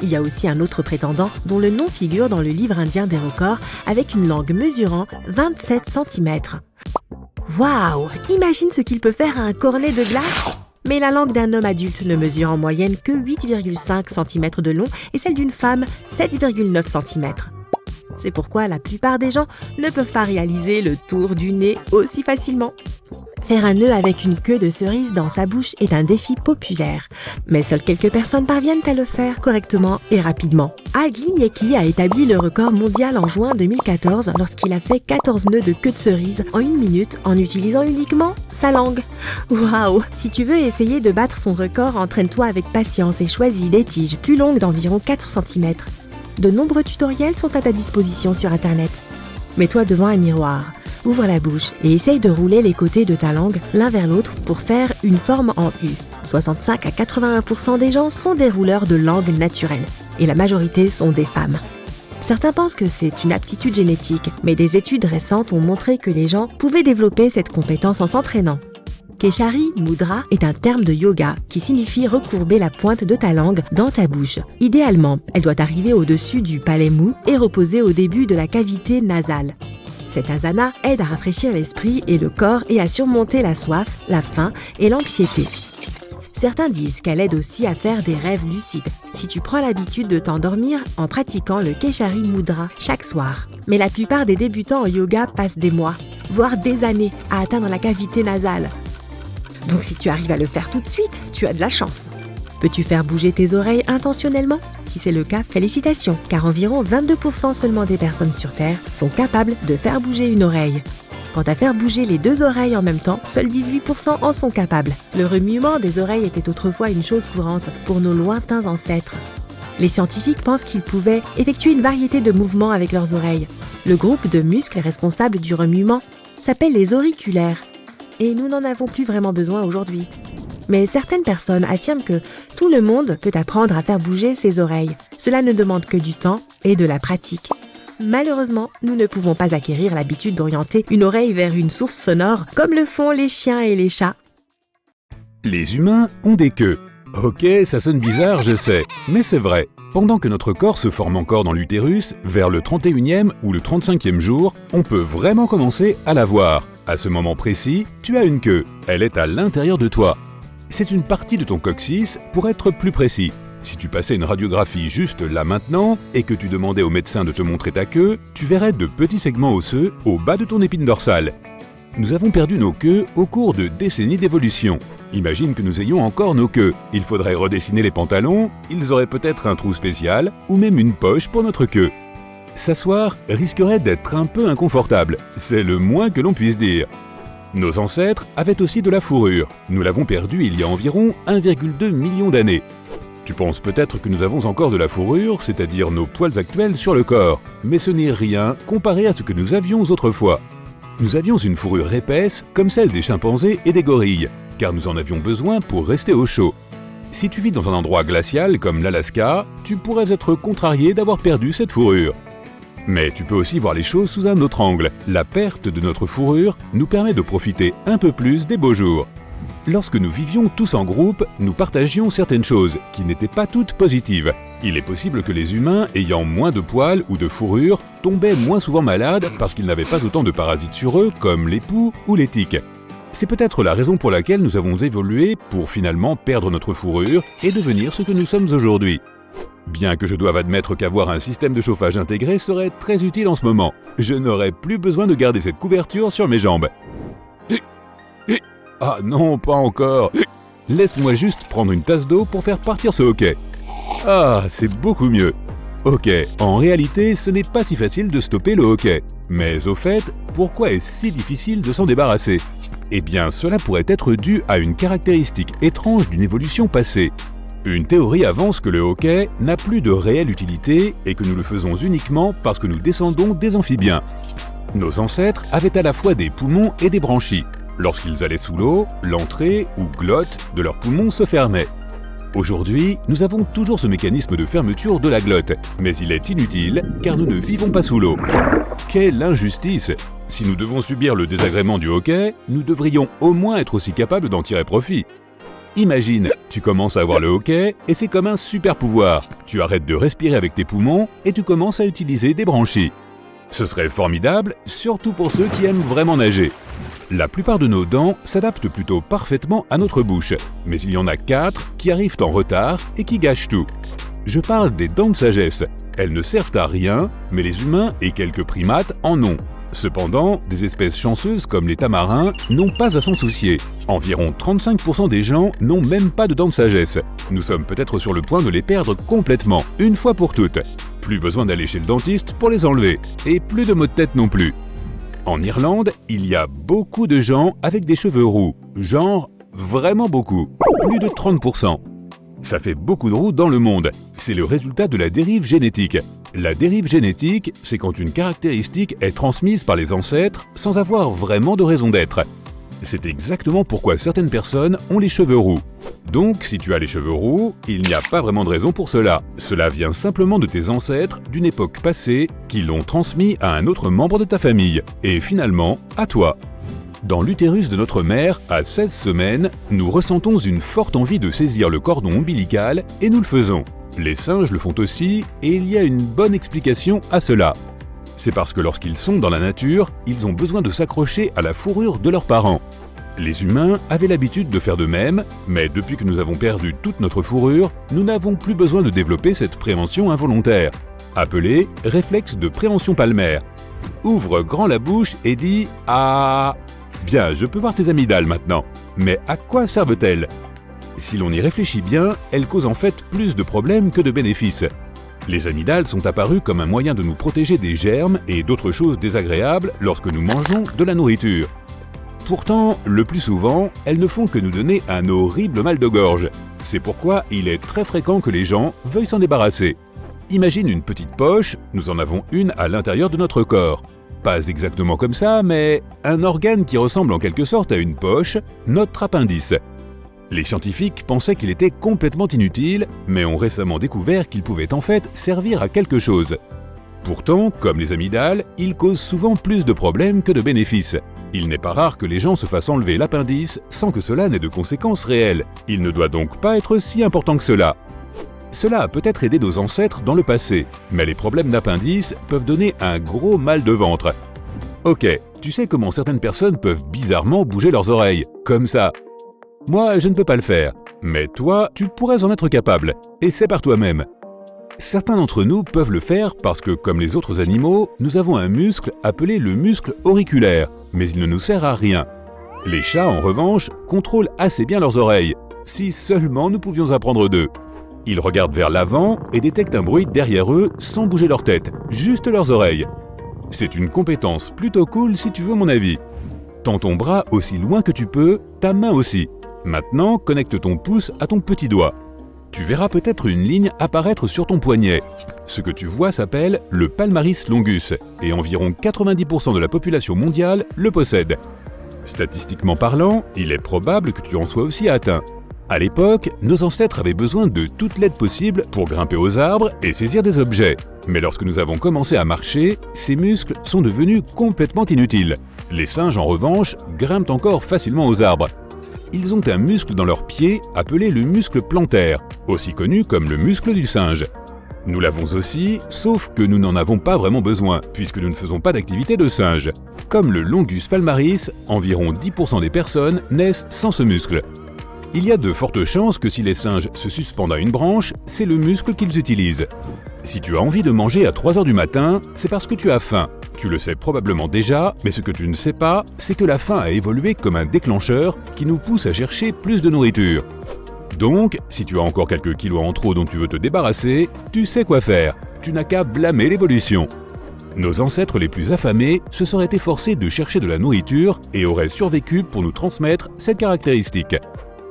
Il y a aussi un autre prétendant dont le nom figure dans le livre indien des records avec une langue mesurant 27 cm. Waouh! Imagine ce qu'il peut faire à un cornet de glace! Mais la langue d'un homme adulte ne mesure en moyenne que 8,5 cm de long et celle d'une femme 7,9 cm. C'est pourquoi la plupart des gens ne peuvent pas réaliser le tour du nez aussi facilement. Faire un nœud avec une queue de cerise dans sa bouche est un défi populaire, mais seules quelques personnes parviennent à le faire correctement et rapidement. Al Glignaci a établi le record mondial en juin 2014 lorsqu'il a fait 14 nœuds de queue de cerise en 1 minute en utilisant uniquement sa langue. Waouh! Si tu veux essayer de battre son record, entraîne-toi avec patience et choisis des tiges plus longues d'environ 4 cm. De nombreux tutoriels sont à ta disposition sur Internet. Mets-toi devant un miroir. Ouvre la bouche et essaye de rouler les côtés de ta langue l'un vers l'autre pour faire une forme en U. 65 à 81% des gens sont des rouleurs de langue naturelle et la majorité sont des femmes. Certains pensent que c'est une aptitude génétique, mais des études récentes ont montré que les gens pouvaient développer cette compétence en s'entraînant. Keshari Mudra est un terme de yoga qui signifie recourber la pointe de ta langue dans ta bouche. Idéalement, elle doit arriver au-dessus du palais mou et reposer au début de la cavité nasale. Cette asana aide à rafraîchir l'esprit et le corps et à surmonter la soif, la faim et l'anxiété. Certains disent qu'elle aide aussi à faire des rêves lucides, si tu prends l'habitude de t'endormir en pratiquant le Keshari Mudra chaque soir. Mais la plupart des débutants en yoga passent des mois, voire des années, à atteindre la cavité nasale. Donc si tu arrives à le faire tout de suite, tu as de la chance. Peux-tu faire bouger tes oreilles intentionnellement ? Si c'est le cas, félicitations, car environ 22% seulement des personnes sur Terre sont capables de faire bouger une oreille. Quant à faire bouger les deux oreilles en même temps, seuls 18% en sont capables. Le remuement des oreilles était autrefois une chose courante pour nos lointains ancêtres. Les scientifiques pensent qu'ils pouvaient effectuer une variété de mouvements avec leurs oreilles. Le groupe de muscles responsable du remuement s'appelle les auriculaires. Et nous n'en avons plus vraiment besoin aujourd'hui. Mais certaines personnes affirment que tout le monde peut apprendre à faire bouger ses oreilles. Cela ne demande que du temps et de la pratique. Malheureusement, nous ne pouvons pas acquérir l'habitude d'orienter une oreille vers une source sonore comme le font les chiens et les chats. Les humains ont des queues. Ok, ça sonne bizarre, je sais, mais c'est vrai. Pendant que notre corps se forme encore dans l'utérus, vers le 31e ou le 35e jour, on peut vraiment commencer à la voir. À ce moment précis, tu as une queue. Elle est à l'intérieur de toi. C'est une partie de ton coccyx, pour être plus précis. Si tu passais une radiographie juste là maintenant et que tu demandais au médecin de te montrer ta queue, tu verrais de petits segments osseux au bas de ton épine dorsale. Nous avons perdu nos queues au cours de décennies d'évolution. Imagine que nous ayons encore nos queues. Il faudrait redessiner les pantalons, ils auraient peut-être un trou spécial ou même une poche pour notre queue. S'asseoir risquerait d'être un peu inconfortable, c'est le moins que l'on puisse dire. Nos ancêtres avaient aussi de la fourrure. Nous l'avons perdue il y a environ 1,2 million d'années. Tu penses peut-être que nous avons encore de la fourrure, c'est-à-dire nos poils actuels sur le corps, mais ce n'est rien comparé à ce que nous avions autrefois. Nous avions une fourrure épaisse comme celle des chimpanzés et des gorilles, car nous en avions besoin pour rester au chaud. Si tu vis dans un endroit glacial comme l'Alaska, tu pourrais être contrarié d'avoir perdu cette fourrure. Mais tu peux aussi voir les choses sous un autre angle. La perte de notre fourrure nous permet de profiter un peu plus des beaux jours. Lorsque nous vivions tous en groupe, nous partagions certaines choses qui n'étaient pas toutes positives. Il est possible que les humains ayant moins de poils ou de fourrure tombaient moins souvent malades parce qu'ils n'avaient pas autant de parasites sur eux comme les poux ou les tiques. C'est peut-être la raison pour laquelle nous avons évolué pour finalement perdre notre fourrure et devenir ce que nous sommes aujourd'hui. Bien que je doive admettre qu'avoir un système de chauffage intégré serait très utile en ce moment. Je n'aurais plus besoin de garder cette couverture sur mes jambes. Ah non, pas encore. Laisse-moi juste prendre une tasse d'eau pour faire partir ce hoquet. Ah, c'est beaucoup mieux. Ok, en réalité, ce n'est pas si facile de stopper le hoquet. Mais au fait, pourquoi est-ce si difficile de s'en débarrasser ? Eh bien, cela pourrait être dû à une caractéristique étrange d'une évolution passée. Une théorie avance que le hoquet n'a plus de réelle utilité et que nous le faisons uniquement parce que nous descendons des amphibiens. Nos ancêtres avaient à la fois des poumons et des branchies. Lorsqu'ils allaient sous l'eau, l'entrée ou glotte de leurs poumons se fermait. Aujourd'hui, nous avons toujours ce mécanisme de fermeture de la glotte, mais il est inutile car nous ne vivons pas sous l'eau. Quelle injustice! Si nous devons subir le désagrément du hoquet, nous devrions au moins être aussi capables d'en tirer profit. Imagine, tu commences à avoir le hoquet et c'est comme un super pouvoir. Tu arrêtes de respirer avec tes poumons et tu commences à utiliser des branchies. Ce serait formidable, surtout pour ceux qui aiment vraiment nager. La plupart de nos dents s'adaptent plutôt parfaitement à notre bouche, mais il y en a 4 qui arrivent en retard et qui gâchent tout. Je parle des dents de sagesse. Elles ne servent à rien, mais les humains et quelques primates en ont. Cependant, des espèces chanceuses comme les tamarins n'ont pas à s'en soucier. Environ 35% des gens n'ont même pas de dents de sagesse. Nous sommes peut-être sur le point de les perdre complètement, une fois pour toutes. Plus besoin d'aller chez le dentiste pour les enlever, et plus de maux de tête non plus. En Irlande, il y a beaucoup de gens avec des cheveux roux, genre vraiment beaucoup, plus de 30%. Ça fait beaucoup de roux dans le monde. C'est le résultat de la dérive génétique. La dérive génétique, c'est quand une caractéristique est transmise par les ancêtres sans avoir vraiment de raison d'être. C'est exactement pourquoi certaines personnes ont les cheveux roux. Donc, si tu as les cheveux roux, il n'y a pas vraiment de raison pour cela. Cela vient simplement de tes ancêtres d'une époque passée qui l'ont transmis à un autre membre de ta famille, et finalement, à toi. Dans l'utérus de notre mère, à 16 semaines, nous ressentons une forte envie de saisir le cordon ombilical et nous le faisons. Les singes le font aussi, et il y a une bonne explication à cela. C'est parce que lorsqu'ils sont dans la nature, ils ont besoin de s'accrocher à la fourrure de leurs parents. Les humains avaient l'habitude de faire de même, mais depuis que nous avons perdu toute notre fourrure, nous n'avons plus besoin de développer cette préhension involontaire, appelée réflexe de préhension palmaire. Ouvre grand la bouche et dis « Ah !» Bien, je peux voir tes amygdales maintenant, mais à quoi servent-elles ? Si l'on y réfléchit bien, elles causent en fait plus de problèmes que de bénéfices. Les amygdales sont apparues comme un moyen de nous protéger des germes et d'autres choses désagréables lorsque nous mangeons de la nourriture. Pourtant, le plus souvent, elles ne font que nous donner un horrible mal de gorge. C'est pourquoi il est très fréquent que les gens veuillent s'en débarrasser. Imagine une petite poche, nous en avons une à l'intérieur de notre corps. Pas exactement comme ça, mais un organe qui ressemble en quelque sorte à une poche, notre appendice. Les scientifiques pensaient qu'il était complètement inutile, mais ont récemment découvert qu'il pouvait en fait servir à quelque chose. Pourtant, comme les amygdales, il cause souvent plus de problèmes que de bénéfices. Il n'est pas rare que les gens se fassent enlever l'appendice sans que cela n'ait de conséquences réelles. Il ne doit donc pas être si important que cela. Cela a peut-être aidé nos ancêtres dans le passé, mais les problèmes d'appendice peuvent donner un gros mal de ventre. Ok, tu sais comment certaines personnes peuvent bizarrement bouger leurs oreilles, comme ça. Moi, je ne peux pas le faire, mais toi, tu pourrais en être capable. Essaie par toi-même. Certains d'entre nous peuvent le faire parce que, comme les autres animaux, nous avons un muscle appelé le muscle auriculaire, mais il ne nous sert à rien. Les chats, en revanche, contrôlent assez bien leurs oreilles, si seulement nous pouvions apprendre d'eux. Ils regardent vers l'avant et détectent un bruit derrière eux sans bouger leur tête, juste leurs oreilles. C'est une compétence plutôt cool si tu veux mon avis. Tends ton bras aussi loin que tu peux, ta main aussi. Maintenant, connecte ton pouce à ton petit doigt. Tu verras peut-être une ligne apparaître sur ton poignet. Ce que tu vois s'appelle le palmaris longus, et environ 90% de la population mondiale le possède. Statistiquement parlant, il est probable que tu en sois aussi atteint. À l'époque, nos ancêtres avaient besoin de toute l'aide possible pour grimper aux arbres et saisir des objets. Mais lorsque nous avons commencé à marcher, ces muscles sont devenus complètement inutiles. Les singes, en revanche, grimpent encore facilement aux arbres. Ils ont un muscle dans leurs pieds appelé le muscle plantaire, aussi connu comme le muscle du singe. Nous l'avons aussi, sauf que nous n'en avons pas vraiment besoin, puisque nous ne faisons pas d'activité de singe. Comme le longus palmaris, environ 10% des personnes naissent sans ce muscle. Il y a de fortes chances que si les singes se suspendent à une branche, c'est le muscle qu'ils utilisent. Si tu as envie de manger à 3 heures du matin, c'est parce que tu as faim. Tu le sais probablement déjà, mais ce que tu ne sais pas, c'est que la faim a évolué comme un déclencheur qui nous pousse à chercher plus de nourriture. Donc, si tu as encore quelques kilos en trop dont tu veux te débarrasser, tu sais quoi faire. Tu n'as qu'à blâmer l'évolution. Nos ancêtres les plus affamés se seraient efforcés de chercher de la nourriture et auraient survécu pour nous transmettre cette caractéristique.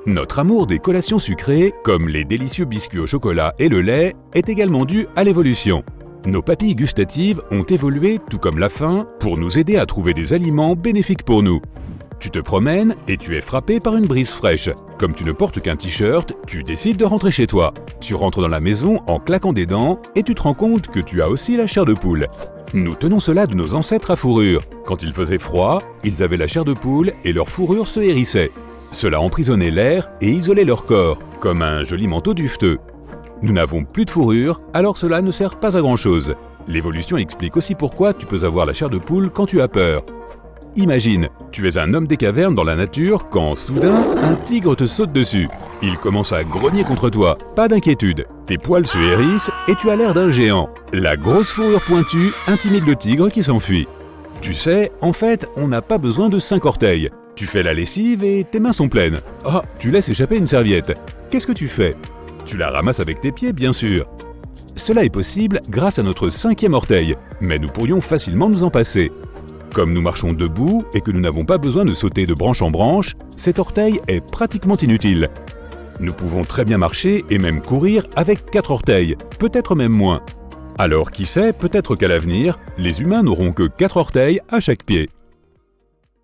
Notre amour des collations sucrées, comme les délicieux biscuits au chocolat et le lait, est également dû à l'évolution. Nos papilles gustatives ont évolué, tout comme la faim, pour nous aider à trouver des aliments bénéfiques pour nous. Tu te promènes et tu es frappé par une brise fraîche. Comme tu ne portes qu'un t-shirt, tu décides de rentrer chez toi. Tu rentres dans la maison en claquant des dents et tu te rends compte que tu as aussi la chair de poule. Nous tenons cela de nos ancêtres à fourrure. Quand il faisait froid, ils avaient la chair de poule et leur fourrure se hérissait. Cela emprisonnait l'air et isolait leur corps, comme un joli manteau duveteux. Nous n'avons plus de fourrure, alors cela ne sert pas à grand-chose. L'évolution explique aussi pourquoi tu peux avoir la chair de poule quand tu as peur. Imagine, tu es un homme des cavernes dans la nature quand, soudain, un tigre te saute dessus. Il commence à grogner contre toi, pas d'inquiétude. Tes poils se hérissent et tu as l'air d'un géant. La grosse fourrure pointue intimide le tigre qui s'enfuit. Tu sais, en fait, on n'a pas besoin de 5 orteils. Tu fais la lessive et tes mains sont pleines. Ah, tu laisses échapper une serviette. Qu'est-ce que tu fais ? Tu la ramasses avec tes pieds, bien sûr. Cela est possible grâce à notre 5e orteil, mais nous pourrions facilement nous en passer. Comme nous marchons debout et que nous n'avons pas besoin de sauter de branche en branche, cet orteil est pratiquement inutile. Nous pouvons très bien marcher et même courir avec 4 orteils, peut-être même moins. Alors qui sait, peut-être qu'à l'avenir, les humains n'auront que 4 orteils à chaque pied.